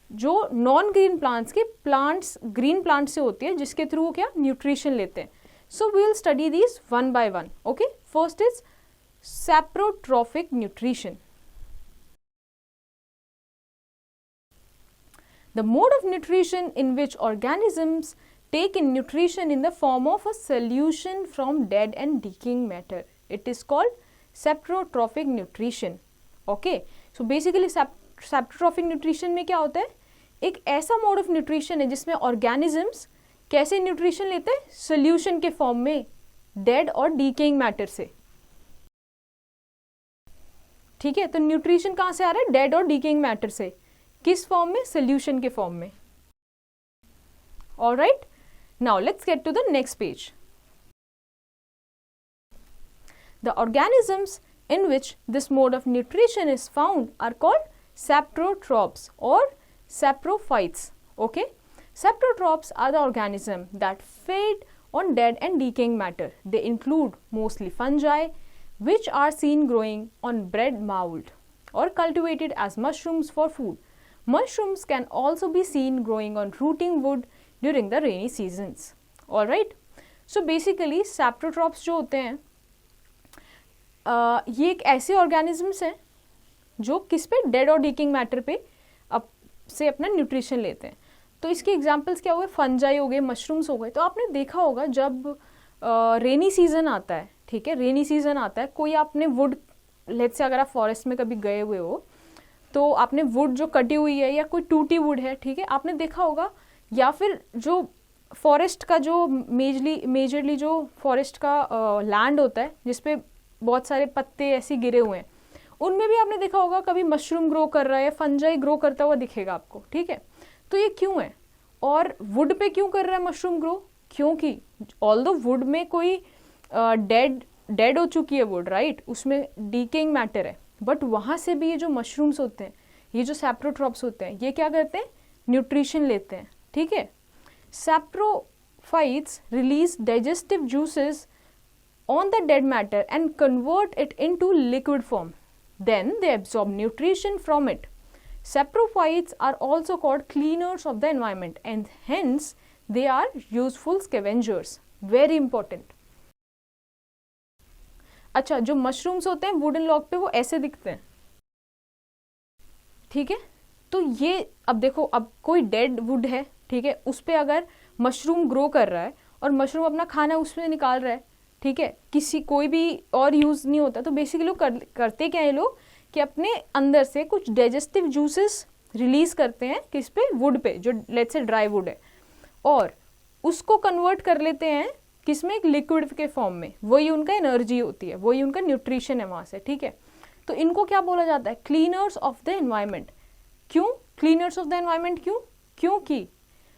A: जो नॉन ग्रीन प्लांट्स के प्लांट्स ग्रीन प्लांट से होती है, जिसके थ्रू वो क्या न्यूट्रिशन लेते हैं. So we will study this one by one. Okay, first is saprotrophic nutrition. The mode of nutrition in which organisms take in nutrition in the form of a solution from dead and decaying matter. It is called saprotrophic nutrition. Okay, so basically saprotrophic nutrition में क्या होता है? एक ऐसा mode of nutrition है जिसमें organisms कैसे nutrition लेते हैं? solution के form में dead और decaying matter से. ठीक है, तो nutrition कहाँ से आ रहा है? dead और decaying matter से. किस फॉर्म में? सोल्यूशन के फॉर्म में. Alright, now let's get to the next page. The organisms in which this mode of nutrition is found are called saprotrophs or saprophytes. Okay, saprotrophs are the organism that feed on dead and decaying matter. They include mostly fungi, which are seen growing on bread mold or cultivated as mushrooms for food. Mushrooms can also be seen growing on rooting wood during the rainy seasons. Alright, so basically saprotrophs जो होते हैं, ये एक ऐसे ऑर्गेनिजम्स हैं जो किस पे, डेड और डीकिंग मैटर पे से अपना न्यूट्रिशन लेते हैं। तो इसके एग्जांपल्स क्या हुए, फंजाई हो गए, मशरूम्स हो गए। तो आपने देखा होगा जब रेनी सीजन आता है, ठीक है, रेनी सीजन आता है, कोई आपने वुड, लेट्स से अगर आप फॉरेस्ट में कभी गए हुए हो तो आपने वुड जो कटी हुई है या कोई टूटी वुड है, ठीक है, आपने देखा होगा, या फिर जो फॉरेस्ट का जो मेजरली जो फॉरेस्ट का लैंड होता है जिसपे बहुत सारे पत्ते ऐसे गिरे हुए हैं, उनमें भी आपने देखा होगा कभी मशरूम ग्रो कर रहा है, फंजाई ग्रो करता हुआ दिखेगा आपको, ठीक है। तो ये क्यों है, और वुड पे क्यों कर रहा है मशरूम ग्रो, क्योंकि ऑल्दो वुड में कोई डेड हो चुकी है वुड, राइट, उसमें डीकेइंग मैटर है, बट वहाँ से भी ये जो मशरूम्स होते हैं, ये जो सैप्रोट्रॉप्स होते हैं, ये क्या करते हैं, न्यूट्रिशन लेते हैं, ठीक है। Saprophytes release digestive juices on the dead matter and convert it into liquid form. Then they absorb nutrition from it. Saprophytes are also called cleaners of the environment and hence they are useful scavengers. Very important. अच्छा, जो मशरूम्स होते हैं वुडन लॉग पे वो ऐसे दिखते हैं, ठीक है। तो ये अब देखो, अब कोई डेड वुड है, ठीक है, उस पे अगर मशरूम ग्रो कर रहा है और मशरूम अपना खाना उसमें निकाल रहा है, ठीक है, किसी कोई भी और यूज़ नहीं होता, तो बेसिकली लोग करते क्या है लोग कि अपने अंदर से कुछ डाइजेस्टिव जूसेस रिलीज करते हैं किस पे, वुड पे, जो लेट्स से ड्राई वुड है, और उसको कन्वर्ट कर लेते हैं किसमें, एक लिक्विड के फॉर्म में। वही उनका एनर्जी होती है, वही उनका न्यूट्रिशन है वहाँ से, ठीक है। तो इनको क्या बोला जाता है, क्लीनर्स ऑफ द एनवायरमेंट। क्यों क्लीनर्स ऑफ द एनवायरमेंट, क्यों, क्योंकि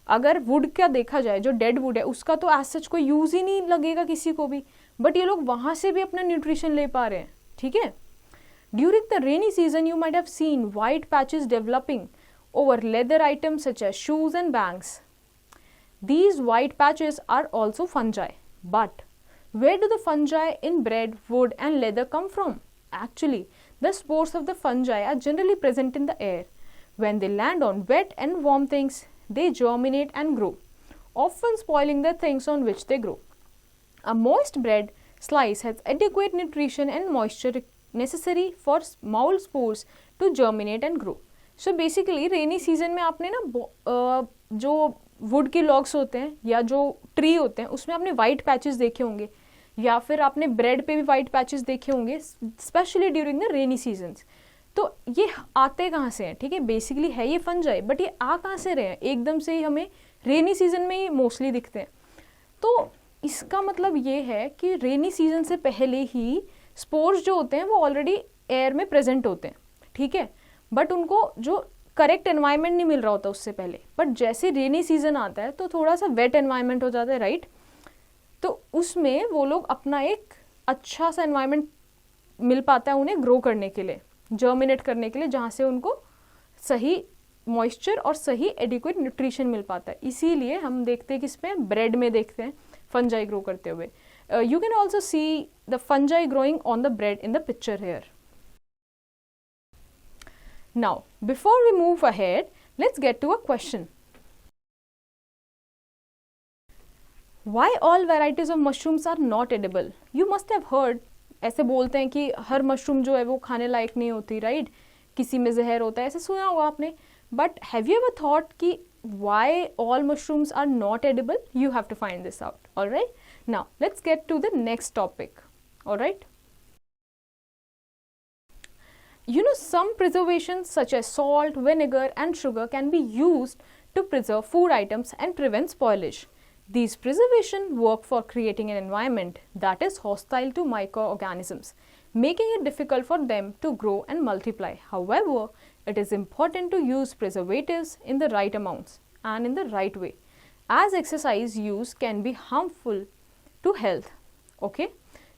A: अगर वुड का देखा जाए, जो डेड वुड है उसका तो एज सच कोई यूज ही नहीं लगेगा किसी को भी, बट ये लोग वहां से भी अपना न्यूट्रिशन ले पा रहे हैं, ठीक है। During the rainy season you might have seen white patches developing over leather items such as shoes and bags. These white patches are also fungi. But where do the fungi in bread, wood and leather come from? Actually, the spores of the fungi are generally present in the air. When they land on wet and warm things, they germinate and grow, often spoiling the things on which they grow. A moist bread slice has adequate nutrition and moisture necessary for small spores to germinate and grow. So basically, rainy season में आपने ना जो वुड के लॉग्स होते हैं या जो ट्री होते हैं उसमें आपने वाइट पैचेस देखे होंगे, या फिर आपने ब्रेड पे भी वाइट पैचेस देखे होंगे, specially during the rainy seasons. तो ये आते कहाँ से हैं, ठीक है, बेसिकली है ये फंजाई, बट ये आ कहाँ से रहे हैं, एकदम से ही हमें रेनी सीजन में ही मोस्टली दिखते हैं. तो इसका मतलब ये है कि रेनी सीजन से पहले ही स्पोर्स जो होते हैं वो ऑलरेडी एयर में प्रेजेंट होते हैं, ठीक है, बट उनको जो करेक्ट एनवायरनमेंट नहीं मिल रहा होता उससे पहले. बट जैसे रेनी सीजन आता है तो थोड़ा सा वेट एनवायरनमेंट हो जाता है, राइट. तो उसमें वो लोग अपना एक अच्छा सा एनवायरनमेंट मिल पाता है उन्हें ग्रो करने के लिए, जर्मिनेट करने के लिए, जहाँ से उनको सही मॉइस्चर और सही एडिक्वेट न्यूट्रिशन मिल पाता है. इसीलिए हम देखते हैं किसमें, ब्रेड में देखते हैं फंजाई ग्रो करते हुए. You can also see the fungi growing on the bread in the picture here. Now, before we move ahead, let's get to a question. Why all varieties of mushrooms are not edible? You must have heard, ऐसे बोलते हैं कि हर मशरूम जो है वो खाने लायक नहीं होती, राइट, किसी में जहर होता है, ऐसे सुना होगा आपने. But have you ever thought कि why all mushrooms are not edible? You have to find this out. All right. Now, let's get to the next topic. All right. You know, some preservations such as salt, vinegar and sugar can be used to preserve food items and prevent spoilage. These preservations work for creating an environment that is hostile to microorganisms, making it difficult for them to grow and multiply. However, it is important to use preservatives in the right amounts and in the right way, as excessive use can be harmful to health. Okay?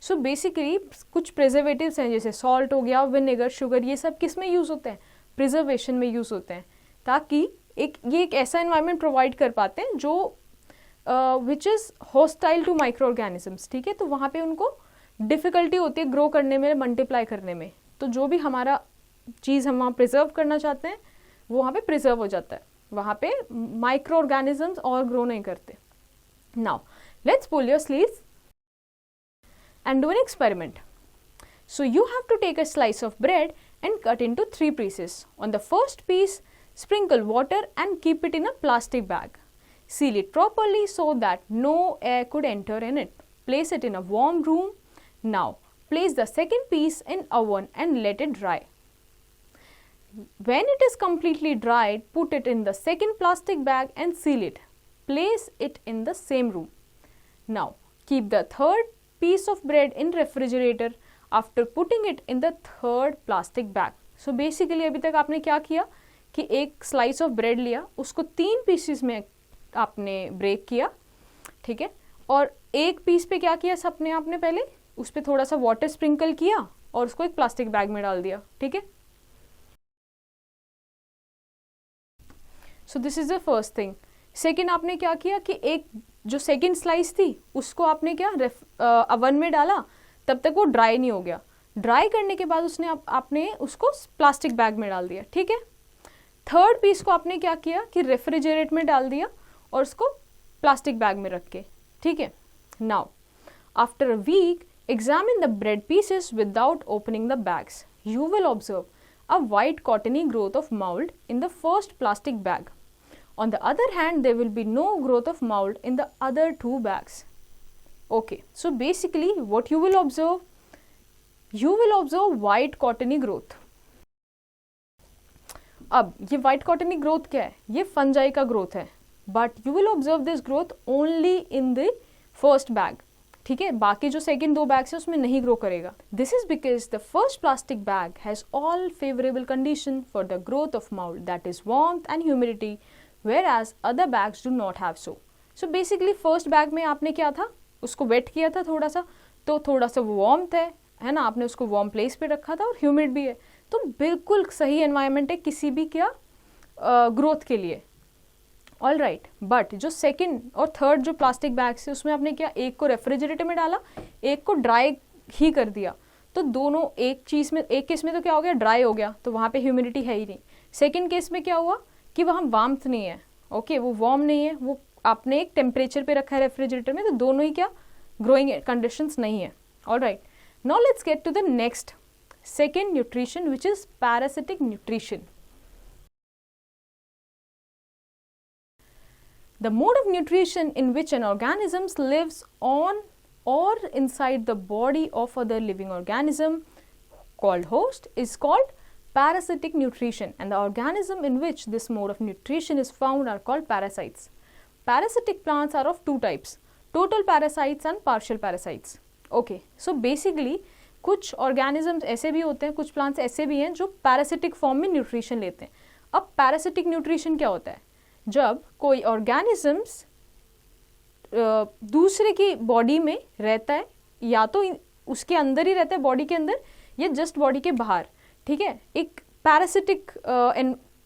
A: So basically कुछ प्रिजर्वेटिव्स हैं जैसे सॉल्ट हो गया, विनेगर, शुगर, ये सब किस में यूज़ होते हैं, प्रिजर्वेशन में यूज़ होते हैं, ताकि ये एक ऐसा एनवायरनमेंट प्रोवाइड कर पाते हैं जो which is hostile to micro organisms, ठीक है. तो वहाँ पे उनको डिफ़िकल्टी होती है ग्रो करने में, मल्टीप्लाई करने में. तो जो भी हमारा चीज़ हम वहाँ प्रिजर्व करना चाहते हैं वो वहाँ पे प्रिजर्व हो जाता है, वहाँ पे माइक्रो ऑर्गेनिजम्स और ग्रो नहीं करते. Now let's pull your sleeves and do an experiment. So you have to take a slice of bread and cut into 3 pieces. On the first piece, sprinkle water and keep it in a plastic bag. Seal it properly so that no air could enter in it. Place it in a warm room. Now, place the second piece in oven and let it dry. When it is completely dried, put it in the second plastic bag and seal it. Place it in the same room. Now, keep the third piece of bread in refrigerator after putting it in the third plastic bag. So basically अभी तक आपने क्या किया कि एक स्लाइस ऑफ ब्रेड लिया, उसको 3 पीसेस में आपने ब्रेक किया, ठीक है, और एक पीस पे क्या किया सबने आपने पहले उस पर थोड़ा सा वाटर स्प्रिंकल किया और उसको एक प्लास्टिक बैग में डाल दिया, ठीक है. So this is the first thing. Second आपने क्या किया कि एक जो सेकेंड स्लाइस थी उसको आपने क्या अवन में डाला, तब तक वो ड्राई नहीं हो गया. ड्राई करने के बाद उसने आपने उसको प्लास्टिक बैग में डाल दिया, ठीक है. थर्ड पीस को आपने क्या किया कि रेफ्रिजरेट में डाल दिया और उसको प्लास्टिक बैग में रख के, ठीक है. Now after a week examine the bread pieces without opening the bags. You will observe a white cottony growth of mold in the first plastic bag. On the other hand, there will be no growth of mold in the other 2 bags. Okay, so basically what you will observe white cottony growth. अब ये white cottony growth क्या है? ये fungi का growth है, but you will observe this growth only in the first bag. ठीक है, बाकी जो सेकेंड 2 बैग्स है उसमें नहीं ग्रो करेगा. This is because the first plastic bag has all favourable condition for the growth of mould, that is warmth and humidity, whereas other bags do not have so. So basically first bag में आपने क्या था, उसको वेट किया था थोड़ा सा, तो थोड़ा सा वो वार्मथ है ना, आपने उसको वार्म प्लेस पे रखा था और ह्यूमिड भी है, तो बिल्कुल सही एनवायरनमेंट है किसी भी क्या ग्रोथ के लिए. ऑल राइट, बट जो सेकंड और थर्ड जो प्लास्टिक बैग्स है उसमें आपने क्या एक को रेफ्रिजरेटर में डाला, एक को ड्राई ही कर दिया, तो दोनों एक चीज़ में, एक केस में तो क्या हो गया ड्राई हो गया, तो वहाँ पे ह्यूमिडिटी है ही नहीं. सेकंड केस में क्या हुआ कि वहाँ वार्मथ नहीं है, ओके, वो वार्म नहीं है, वो आपने एक टेम्परेचर पे रखा है रेफ्रिजरेटर में, तो दोनों ही क्या ग्रोइंग कंडीशंस नहीं है. All right, now let's get to the next second nutrition which is parasitic nutrition. The mode of nutrition in which an organism lives on or inside the body of other living organism called host is called parasitic nutrition, and the organism in which this mode of nutrition is found are called parasites. Parasitic plants are of 2 types, total parasites and partial parasites. Okay, so basically कुछ organisms ऐसे भी होते हैं, कुछ plants ऐसे भी हैं जो parasitic form में nutrition लेते हैं. अब parasitic nutrition क्या होता है? जब कोई ऑर्गेनिजम्स दूसरे की बॉडी में रहता है, या तो उसके अंदर ही रहता है बॉडी के अंदर, या जस्ट बॉडी के बाहर, ठीक है, एक पैरासिटिक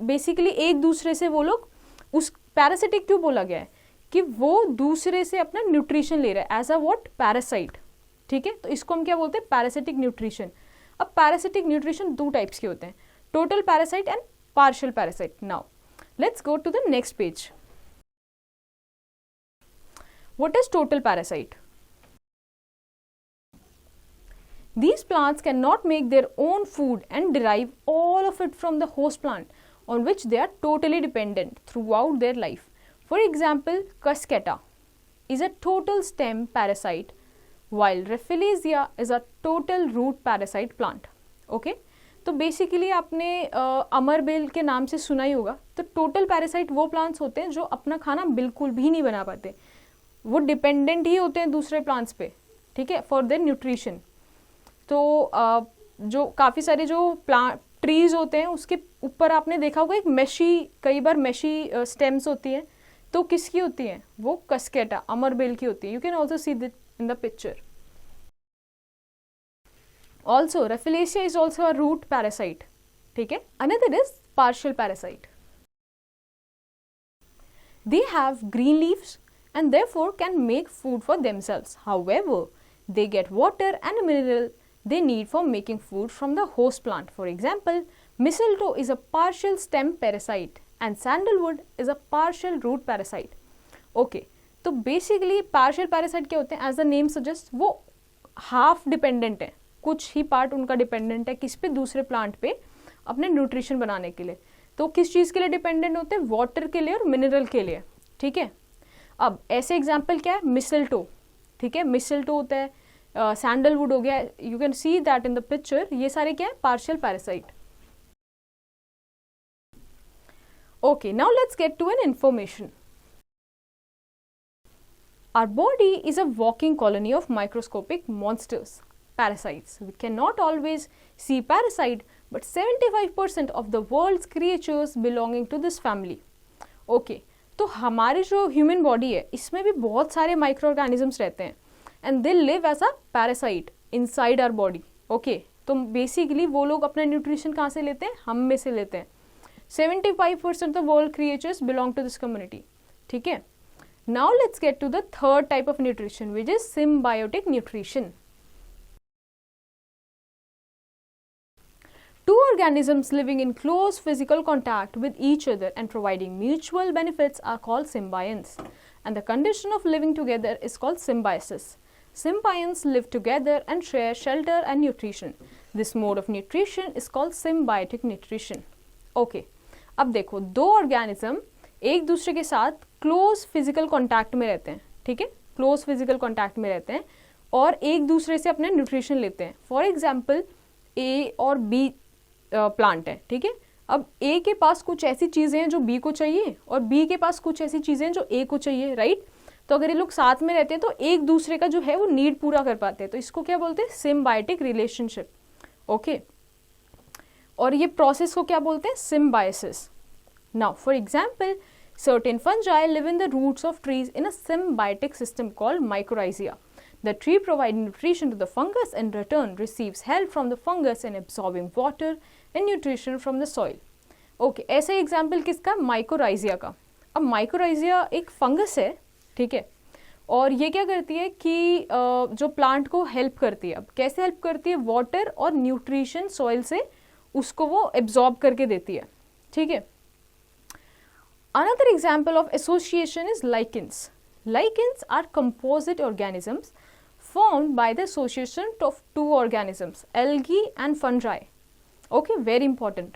A: बेसिकली एक दूसरे से वो लोग, उस पैरासिटिक क्यों बोला गया है कि वो दूसरे से अपना न्यूट्रिशन ले रहा है एज अ व्हाट पैरासाइट, ठीक है. तो इसको हम क्या बोलते हैं, पैरासिटिक न्यूट्रिशन. अब पैरासिटिक न्यूट्रिशन 2 टाइप्स के होते हैं, total parasite and partial parasite. Now let's go to the next page. What is total parasite? These plants cannot make their own food and derive all of it from the host plant on which they are totally dependent throughout their life. For example, Cuscata is a total stem parasite, while Rafflesia is a total root parasite plant. Okay? तो बेसिकली आपने अमरबेल के नाम से सुना ही होगा. तो टोटल पैरासाइट वो प्लांट्स होते हैं जो अपना खाना बिल्कुल भी नहीं बना पाते, वो डिपेंडेंट ही होते हैं दूसरे प्लांट्स पे, ठीक है, फॉर देयर न्यूट्रिशन. तो जो काफ़ी सारे जो ट्रीज होते हैं उसके ऊपर आपने देखा होगा एक मेशी, कई बार मेशी स्टेम्स होती हैं, तो किसकी होती हैं, वो कस्केटा अमरबेल की होती है. You can also see that in the picture. Also, Rafflesia is also a root parasite. ठीक है. Another is partial parasite. They have green leaves and therefore can make food for themselves. However, they get water and mineral they need for making food from the host plant. For example, mistletoe is a partial stem parasite and sandalwood is a partial root parasite. Okay, तो basically partial parasite क्या होते हैं, as the name suggests, वो half dependent है, कुछ ही पार्ट उनका डिपेंडेंट है किस पे, दूसरे प्लांट पे अपने न्यूट्रिशन बनाने के लिए। तो किस चीज़ के लिए डिपेंडेंट होते हैं, वाटर के लिए और मिनरल के लिए, ठीक है। अब ऐसे एग्जाम्पल क्या है, मिसलटो, ठीक है, मिसलटो होता है, सैंडलवुड हो गया, you can see that in the picture, ये सारे क्या है, partial parasite. Okay, now let's get to an information. Our body is a walking colony of microscopic monsters, parasites. We cannot always see parasite, but 75% of the world's creatures belonging to this family. Okay, तो हमारे जो ह्यूमन बॉडी है इसमें भी बहुत सारे माइक्रो ऑर्गेनिजम्स रहते हैं and they live as a parasite inside our body. Okay, तो बेसिकली वो लोग अपना न्यूट्रिशन कहाँ से लेते हैं, हम में से लेते हैं। 75% of the world creatures belong to this community, ठीक है। Now let's get to the third type of nutrition, which is symbiotic nutrition. Two organisms living in close physical contact with each other and providing mutual benefits are called symbionts, and the condition of living together is called symbiosis. Symbionts live together and share shelter and nutrition. This mode of nutrition is called symbiotic nutrition. Okay, अब देखो, दो ऑर्गेनिज्म एक दूसरे के साथ क्लोज फिजिकल कॉन्टैक्ट में रहते हैं, ठीक है, क्लोज फिजिकल कॉन्टैक्ट में रहते हैं और एक दूसरे से अपने न्यूट्रिशन लेते हैं। फॉर एग्जाम्पल ए और बी प्लांट है, ठीक है। अब ए के पास कुछ ऐसी चीज़ें हैं जो बी को चाहिए और बी के पास कुछ ऐसी चीज़ें हैं जो ए को चाहिए, राइट। तो अगर ये लोग साथ में रहते हैं तो एक दूसरे का जो है वो नीड पूरा कर पाते हैं, तो इसको क्या बोलते हैं, सिम्बायोटिक रिलेशनशिप। ओके, और ये प्रोसेस को क्या बोलते हैं, symbiosis. Now, for example, certain fungi live in the roots of trees in a symbiotic system called mycorrhiza. The tree provides nutrition to the fungus and in return receives help from the fungus in absorbing water and nutrition from the soil. Okay, ऐसा एग्जाम्पल किसका, माइकोराइजिया का। अब माइकोराइजिया एक फंगस है, ठीक है, और ये क्या करती है कि जो प्लांट को हेल्प करती है। अब कैसे हेल्प करती है, वाटर और न्यूट्रिशन सॉइल से उसको वो एब्जॉर्ब करके देती है, ठीक है। Another example of association is lichens. Lichens are composite organisms formed by the association of two organisms, algae and fungi. Okay, very important.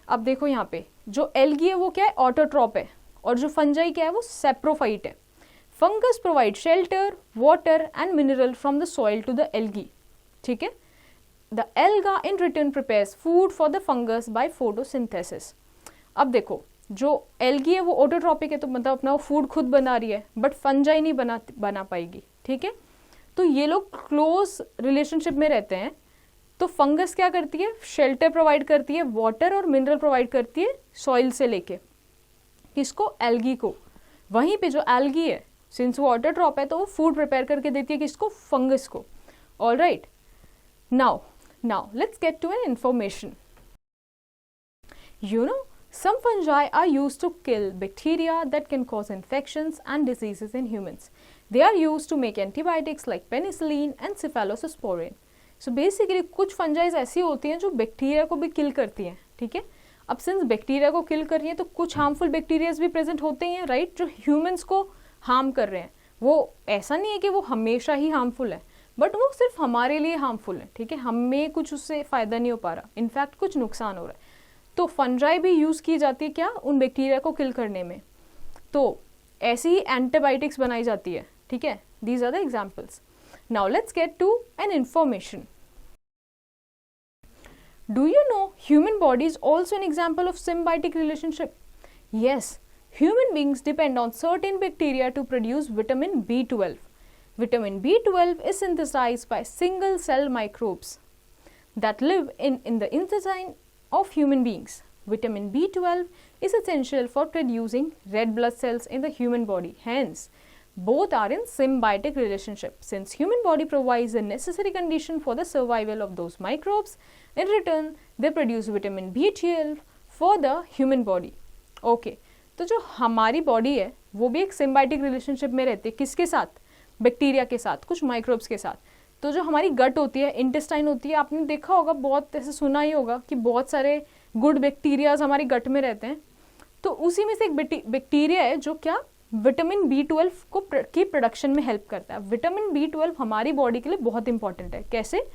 A: अब देखो यहाँ पे जो एल्गी है वो क्या है, ऑटोट्रॉप है, और जो फंजाई क्या है वो सेप्रोफाइट है। Fungus provide shelter, water and mineral from the soil to the algae, ठीक है। The alga in return prepares food for the fungus by photosynthesis. अब देखो, जो एल्गी है वो ऑटोट्रॉपिक है, तो मतलब अपना वो फूड खुद बना रही है, बट फंजाई नहीं बना पाएगी, ठीक है। तो ये लोग क्लोज रिलेशनशिप में रहते हैं। तो फंगस क्या करती है, शेल्टर प्रोवाइड करती है, वाटर और मिनरल प्रोवाइड करती है सॉइल से लेके किसको, एल्गी को। वहीं पे जो एल्गी है, सिंस वो ऑटोट्रॉप है, तो वो फूड प्रिपेयर करके देती है किसको, फंगस को। All right, Now let's get to an information. You know, some fungi are used to kill bacteria that can cause infections and diseases in humans. They are used to make antibiotics like penicillin and cephalosporin. So basically कुछ फंजाइज ऐसी होती हैं जो बैक्टीरिया को भी किल करती हैं, ठीक है। अब सिंस बैक्टीरिया को किल कर रही है तो कुछ हार्मफुल बैक्टीरियाज भी प्रेजेंट होते ही हैं, राइट, जो ह्यूमंस को हार्म कर रहे हैं। वो ऐसा नहीं है कि वो हमेशा ही हार्मफुल है, बट वो सिर्फ हमारे लिए हार्मफुल है, ठीक है, हमें कुछ उससे फ़ायदा नहीं हो पा रहा, इनफैक्ट कुछ नुकसान हो रहा है। तो फंजाई भी यूज़ की जाती है क्या, उन बैक्टीरिया को किल करने में। तो ऐसी ही एंटीबायोटिक्स बनाई जाती है, ठीक है। These are the examples. Now let's get to an information. Do you know human body is also an example of symbiotic relationship? Yes, human beings depend on certain bacteria to produce vitamin B12. Vitamin B12 is synthesized by single cell microbes that live in the intestine of human beings. Vitamin B12 is essential for producing red blood cells in the human body. Hence, both are in symbiotic relationship. Since human body provides the necessary condition for the survival of those microbes, in return, they produce vitamin B12 for the human body. Okay, तो जो हमारी बॉडी है वो भी एक symbiotic relationship में रहती है, किसके साथ, बैक्टीरिया के साथ, कुछ माइक्रोब्स के साथ। तो जो हमारी गट होती है, इंटेस्टाइन होती है, आपने देखा होगा, बहुत ऐसे सुना ही होगा कि बहुत सारे गुड बैक्टीरियाज हमारी गट में रहते हैं। तो उसी में से एक बैक्टीरिया है जो क्या विटामिन B12 को की प्रोडक्शन में हेल्प करता है। विटामिन B12 हमारी बॉडी के लिए बहुत इंपॉर्टेंट है। कैसे?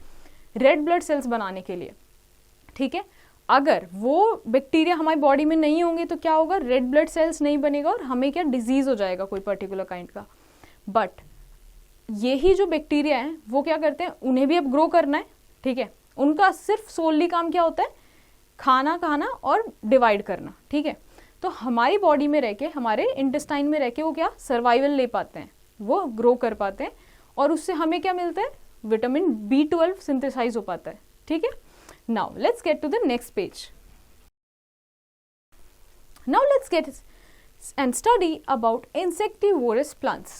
A: रेड ब्लड सेल्स बनाने के लिए, ठीक है। अगर वो बैक्टीरिया हमारी बॉडी में नहीं होंगे तो क्या होगा? रेड ब्लड सेल्स नहीं बनेगा और हमें क्या डिजीज हो जाएगा कोई पर्टिकुलर काइंड का। बट यही जो बैक्टीरिया हैं वो क्या करते हैं, उन्हें भी अब ग्रो करना है, ठीक है। उनका सिर्फ सोलली काम क्या होता है? खाना खाना और डिवाइड करना, ठीक है। तो हमारी बॉडी में रह के, हमारे इंटेस्टाइन में रह के वो क्या सर्वाइवल ले पाते हैं, वो ग्रो कर पाते हैं और उससे हमें क्या मिलता है? विटामिन B12 सिंथेसाइज हो पाता है, ठीक है। Now let's get to the next page. Now let's get and study about insectivorous plants.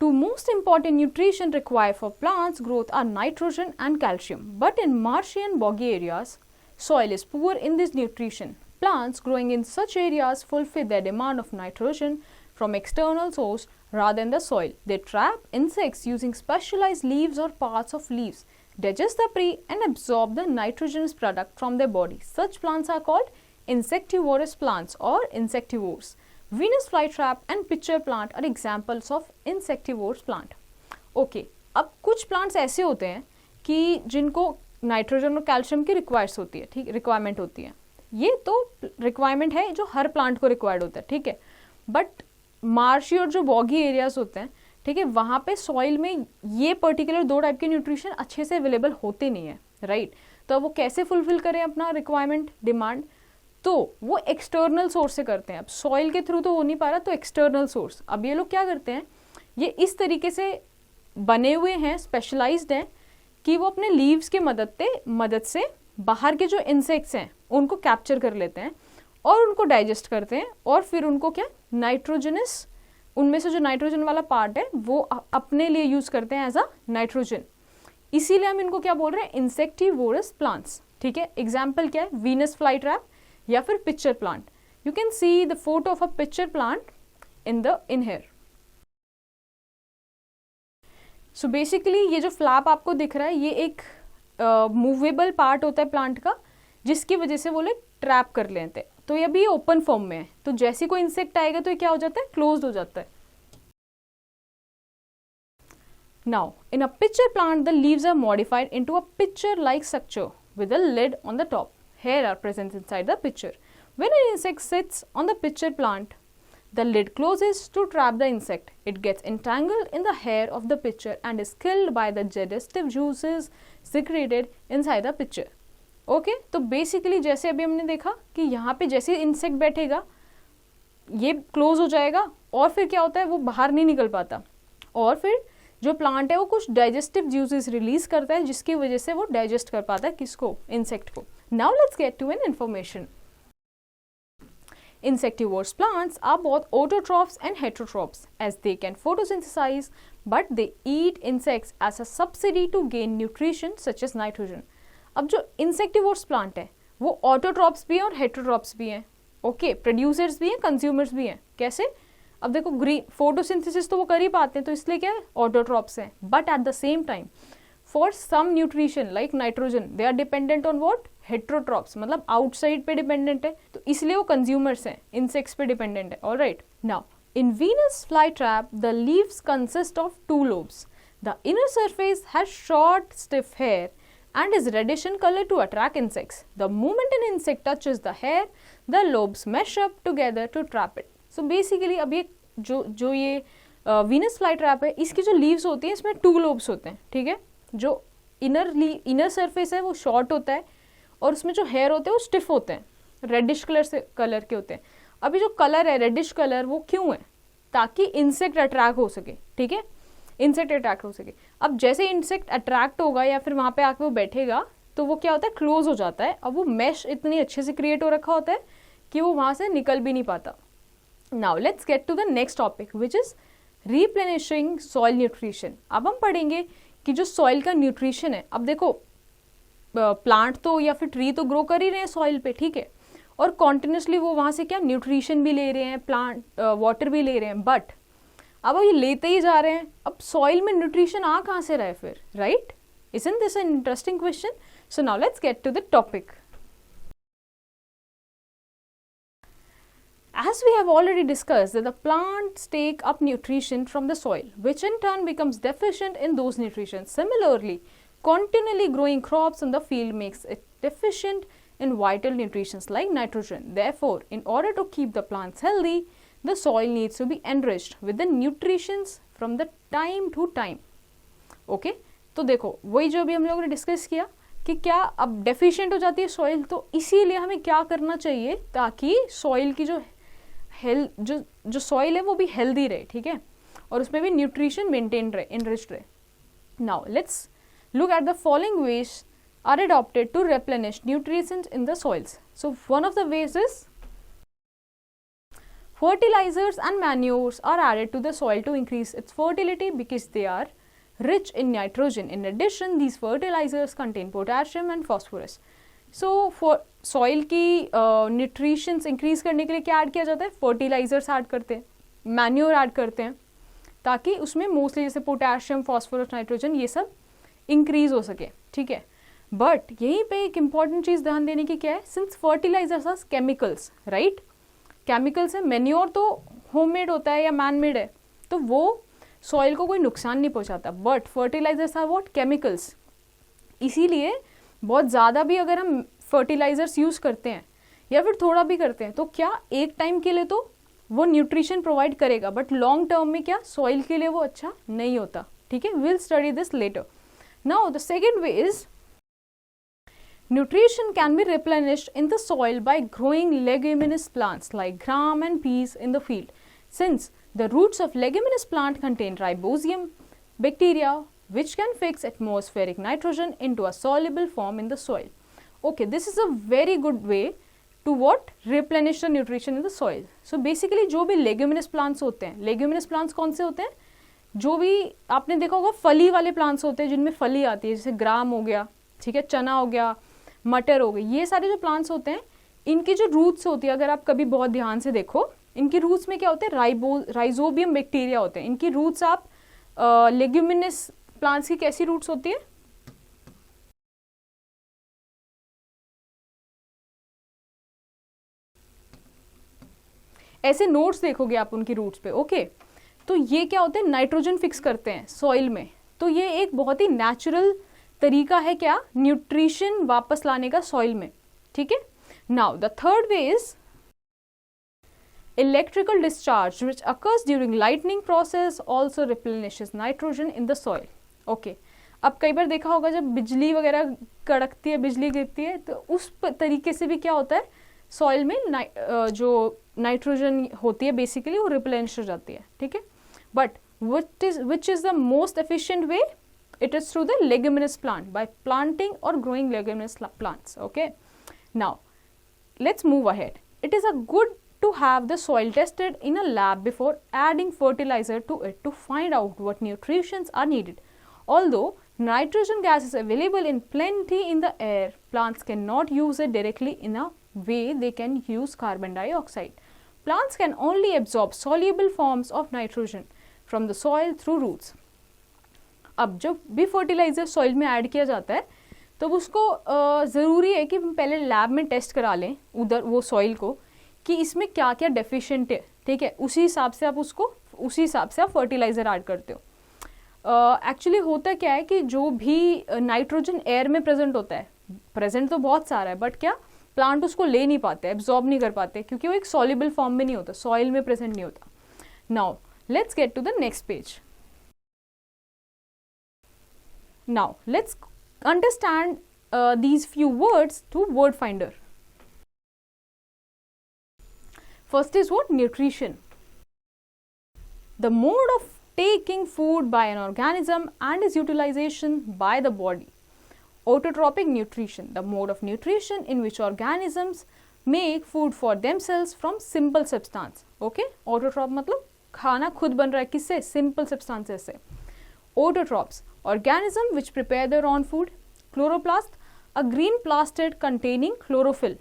A: Two most important nutrition required for plants growth are nitrogen and calcium. But in marshy and boggy areas, soil is poor in this nutrition. Plants growing in such areas fulfill their demand of nitrogen from external source rather than the soil. They trap insects using specialized leaves or parts of leaves, digest the prey and absorb the nitrogenous product from their body. Such plants are called insectivorous plants or insectivores. Venus flytrap and pitcher plant are examples of insectivorous plant. Okay, अब कुछ plants ऐसे होते हैं कि जिनको नाइट्रोजन और कैल्शियम की रिक्वायरमेंट होती है। ये तो रिक्वायरमेंट है जो हर प्लांट को रिक्वायर्ड होता है, ठीक है। बट मार्शी और जो बॉगी एरियाज होते हैं, ठीक है, वहाँ पे सॉइल में ये पर्टिकुलर दो टाइप के न्यूट्रिशन अच्छे से अवेलेबल होते नहीं है, राइट। तो वो कैसे फुलफिल करें अपना रिक्वायरमेंट, डिमांड? तो वो एक्सटर्नल सोर्स से करते हैं। अब सॉइल के थ्रू तो हो नहीं पा रहा, तो एक्सटर्नल सोर्स। अब ये लोग क्या करते हैं, ये इस तरीके से बने हुए हैं, स्पेशलाइज्ड हैं कि वो अपने लीव्स के मदद से बाहर के जो इंसेक्ट्स हैं उनको कैप्चर कर लेते हैं और उनको डाइजेस्ट करते हैं और फिर उनको क्या नाइट्रोजनस, उनमें से जो नाइट्रोजन वाला पार्ट है वो अपने लिए यूज करते हैं एज अ नाइट्रोजन। इसीलिए हम इनको क्या बोल रहे हैं? इंसेक्टिवोरस प्लांट्स, ठीक है। एग्जाम्पल क्या है? वीनस फ्लाईट्रैप या फिर pitcher plant. You can see the photo of a pitcher plant in here. So basically ये जो फ्लैप आपको दिख रहा है ये एक मूवेबल पार्ट होता है प्लांट का, जिसकी वजह से वो लोग ट्रैप कर लेते हैं। तो ये अभी ओपन फॉर्म में है, तो जैसे कोई इंसेक्ट आएगा तो ये क्या हो जाता है? क्लोज्ड हो जाता है। Now in a pitcher plant the leaves are modified into a pitcher like structure with a lid on the top. Hair are present inside the pitcher. When an insect sits on the pitcher plant, the lid closes to trap the insect. It gets entangled in the hair of the pitcher and is killed by the digestive juices secreted inside the pitcher. Okay? तो बेसिकली जैसे अभी हमने देखा कि यहाँ पे जैसे इंसेक्ट बैठेगा ये क्लोज हो जाएगा और फिर क्या होता है, वो बाहर नहीं निकल पाता और फिर जो प्लांट है वो कुछ डाइजेस्टिव जूसेस रिलीज करता है जिसकी वजह से वो डाइजेस्ट कर पाता है किसको? इंसेक्ट को. Now let's get to an information. Insectivorous plants are both autotrophs and heterotrophs as they can photosynthesize but they eat insects as a subsidy to gain nutrition such as nitrogen. अब जो insectivorous plant है वो autotrophs भी हैं और heterotrophs भी हैं. ओके, प्रोड्यूसर्स भी हैं, कंज्यूमर्स भी हैं. कैसे? अब देखो ग्रीन फोटोसिंथेसिस तो वो कर ही पाते हैं तो इसलिए क्या है ऑटोट्रॉप्स हैं. But at the same time for some nutrition like nitrogen they are dependent on what? Heterotrophs, मतलब आउटसाइड पे डिपेंडेंट है तो इसलिए वो कंज्यूमर्स हैं, इंसेक्ट्स पे डिपेंडेंट है. Alright, now in Venus flytrap the leaves consist of two lobes. The inner surface has short stiff hair and is reddish in color to attract insects. The moment an insect touches the hair, the lobes mesh up together to trap it. So basically अब ये जो ये वीनस फ्लाई ट्रैप है इसकी जो लीव्स होती हैं इसमें 2 लोब्स होते हैं. ठीक है, जो इनर सरफेस है वो शॉर्ट होता है और उसमें जो हेयर होते हैं वो स्टिफ होते हैं, रेडिश कलर के होते हैं. अभी जो कलर है रेडिश कलर वो क्यों है? ताकि इंसेक्ट अट्रैक्ट हो सके. ठीक है, इंसेक्ट अट्रैक्ट हो सके. अब जैसे इंसेक्ट अट्रैक्ट होगा या फिर वहाँ पे आके वो बैठेगा तो वो क्या होता है, क्लोज हो जाता है. अब वो मैश इतनी अच्छे से क्रिएट हो रखा होता है कि वो वहाँ से निकल भी नहीं पाता. Now let's get to the next topic which is replenishing soil nutrition. अब हम पढ़ेंगे कि जो सॉइल का न्यूट्रिशन है. अब देखो प्लांट तो या फिर ट्री तो ग्रो कर ही रहे हैं सॉइल पे, ठीक है, और कॉन्टिन्यूसली वो वहाँ से क्या न्यूट्रिशन भी ले रहे हैं, प्लांट वाटर भी ले रहे हैं. बट अब ये लेते ही जा रहे हैं, अब सॉइल में न्यूट्रिशन आ कहाँ से रहे फिर? Right, isn't this an interesting question? So now let's get to the topic. As we have already discussed that the plants take up nutrition from the soil, which in turn becomes deficient in those nutrients. Similarly, continually growing crops in the field makes it deficient in vital nutrients like nitrogen. Therefore, in order to keep the plants healthy, the soil needs to be enriched with the nutrients from the time to time. Okay? तो देखो वही जो अभी हम लोगों ने डिस्कस किया कि क्या अब डेफिशिएंट हो जाती है सॉइल, तो इसीलिए हमें क्या करना चाहिए ताकि सॉइल की जो सॉइल है वो भी हेल्दी रहे, ठीक है, और उसमें भी न्यूट्रिशन मेंटेन रहे, इनरिच्ड रहे. Now let's look at the following ways are adopted to replenish nutrients in the soils. So one of the ways is fertilizers and manures are added to the soil to increase its fertility because they are rich in nitrogen. In addition, these fertilizers contain potassium and phosphorus. So for soil की nutrients increase करने के लिए क्या add किया जाता है? Fertilizers add करते हैं, manure add करते हैं, ताकि उसमें मोस्टली जैसे पोटेशियम, फॉस्फोरस, नाइट्रोजन ये सब इंक्रीज हो सके, ठीक है. बट यहीं पे एक इंपॉर्टेंट चीज ध्यान देने की क्या है, since fertilizers are chemicals, right, chemicals है, मेन्योर तो होममेड होता है या मैन मेड है, तो वो सॉइल को कोई नुकसान नहीं पहुंचाता, but fertilizers are what, chemicals. इसीलिए बहुत ज़्यादा भी अगर हम फर्टिलाइजर्स यूज करते हैं या फिर थोड़ा भी करते हैं तो क्या एक टाइम के लिए तो वो न्यूट्रिशन प्रोवाइड करेगा, बट लॉन्ग टर्म में क्या सॉइल के लिए वो अच्छा नहीं होता, ठीक है. Will study this later. Now the second way is nutrition can be replenished in the soil by growing leguminous plants like gram and peas in the field. Since the roots of leguminous plant contain ribosium bacteria which can fix atmospheric nitrogen into a soluble form in the soil. Okay, this is a very good way to what, replenish the nutrition in the soil. So basically जो भी leguminous plants होते हैं, leguminous plants कौन से होते हैं, जो भी आपने देखा होगा फली वाले प्लांट्स होते हैं जिनमें फली आती है, जैसे ग्राम हो गया, ठीक है, चना हो गया, मटर हो गई, ये सारे जो प्लांट्स होते हैं इनकी जो रूट्स होती है, अगर आप कभी बहुत ध्यान से देखो, इनकी रूट्स में क्या होते हैं, राइजोबियम बैक्टीरिया होते हैं. इनकी रूट्स आप लेग्यूमिनस प्लांट्स की कैसी रूट्स होती है, ऐसे नोट्स देखोगे आप उनकी रूट्स पे. ओके, तो ये क्या होते हैं, नाइट्रोजन फिक्स करते हैं सॉइल में. तो ये एक बहुत ही नेचुरल तरीका है क्या, न्यूट्रिशन वापस लाने का सॉइल में, ठीक है. Now the third way is electrical discharge which occurs during lightning process also replenishes nitrogen in the soil. Okay, अब कई बार देखा होगा जब बिजली वगैरह कड़कती है, बिजली गिरती है, तो उस तरीके से भी क्या होता है, सॉइल में जो नाइट्रोजन होती है बेसिकली वो रिप्लेनिश हो जाती है, ठीक है. But which is the most efficient way? It is through the leguminous plant, by planting or growing leguminous plants. Okay, now let's move ahead. It is a good to have the soil tested in a lab before adding fertilizer to it to find out what nutrients are needed. Although nitrogen gas is available in plenty in the air, plants cannot use it directly in a way they can use carbon dioxide. Plants can only absorb soluble forms of nitrogen from the soil through roots. अब जब भी फर्टिलाइजर सॉइल में ऐड किया जाता है तो उसको ज़रूरी है कि हम पहले लैब में टेस्ट करा लें उधर वो सॉइल को कि इसमें क्या क्या डेफिशिएंट है, ठीक है. उसी हिसाब से आप फर्टिलाइजर ऐड करते हो. एक्चुअली होता क्या है कि जो भी नाइट्रोजन एयर में प्रेजेंट होता है, प्रेजेंट तो बहुत सारा है, बट क्या प्लांट उसको ले नहीं पाते, एब्जॉर्ब नहीं कर पाते, क्योंकि वो एक सॉल्युबल फॉर्म में नहीं होता, सॉइल में प्रेजेंट नहीं होता. Now let's get to the next page. Now let's understand these few words to word finder. First is what, nutrition, the mode of taking food by an organism and its utilization by the body. Autotrophic nutrition, the mode of nutrition in which organisms make food for themselves from simple substance. Okay, autotroph मतलब खाना खुद बन रहा है, किससे, सिंपल सब्सटेंसेस से. Autotrophs, organism which prepare their own food. Chloroplast, a green plastid containing chlorophyll.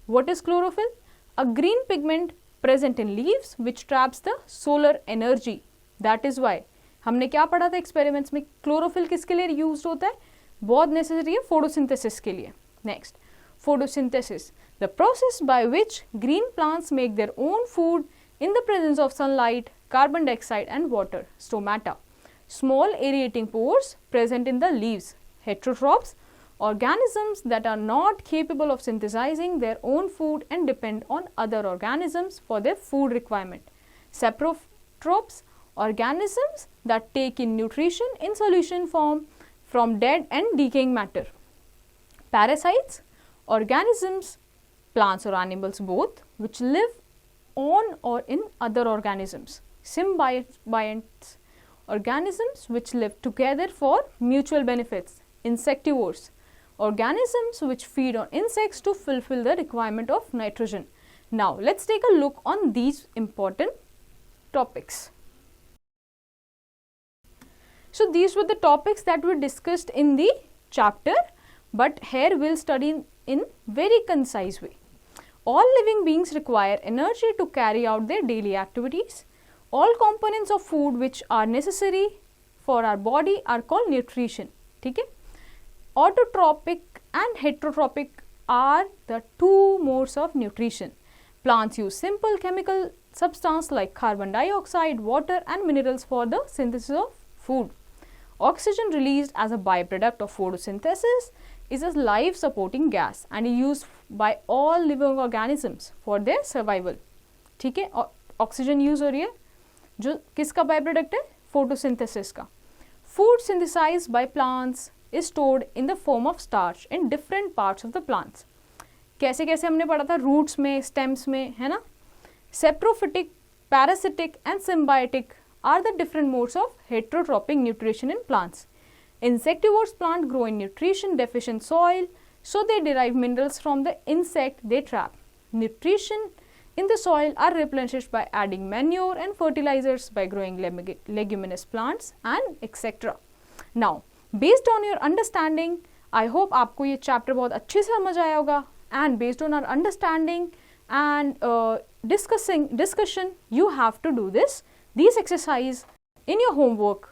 A: What is chlorophyll? A green pigment present in leaves which traps the solar energy. That is why हमने क्या पढ़ा था एक्सपेरिमेंट्स में, क्लोरोफिल किसके लिए यूज होता है, बहुत नेसेसरी है फोटोसिंथेसिस के लिए. Next, photosynthesis, The process by which green plants make their own food in the presence of sunlight, carbon dioxide and water. Stomata, small aerating pores present in the leaves. Heterotrophs, organisms that are not capable of synthesizing their own food and depend on other organisms for their food requirement. Saprotrophs, organisms that take in nutrition in solution form from dead and decaying matter. Parasites, organisms, plants or animals both, which live on or in other organisms. Symbionts, organisms which live together for mutual benefits. Insectivores, organisms which feed on insects to fulfill the requirement of nitrogen. Now let's take a look on these important topics. So these were the topics that were discussed in the chapter, but here we'll study in very concise way. All living beings require energy to carry out their daily activities. All components of food which are necessary for our body are called nutrition. ठीक है? Autotrophic and heterotrophic are the two modes of nutrition. Plants use simple chemical substance like carbon dioxide, water and minerals for the synthesis of food. Oxygen released as a byproduct of photosynthesis is a life supporting gas and is used by all living organisms for their survival. ठीक है? ऑक्सीजन यूज हो रही है जो किसका बाय प्रोडक्ट है? फोटोसिंथेसिस का. Food synthesized by plants is stored in the form of starch in different parts of the plants. कैसे कैसे हमने पढ़ा था? रूट्स में, स्टेम्स में, है ना? Saprophytic, parasitic and symbiotic are the different modes of heterotrophic nutrition in plants. Insectivores plant grow in nutrition deficient soil, so they derive minerals from the insect they trap. Nutrition in the soil are replenished by adding manure and fertilizers, by growing leguminous plants and etc. Now, based on your understanding, I hope आपको ये chapter बहुत अच्छे से समझ आया होगा, and based on our understanding and discussion, you have to do these exercise in your homework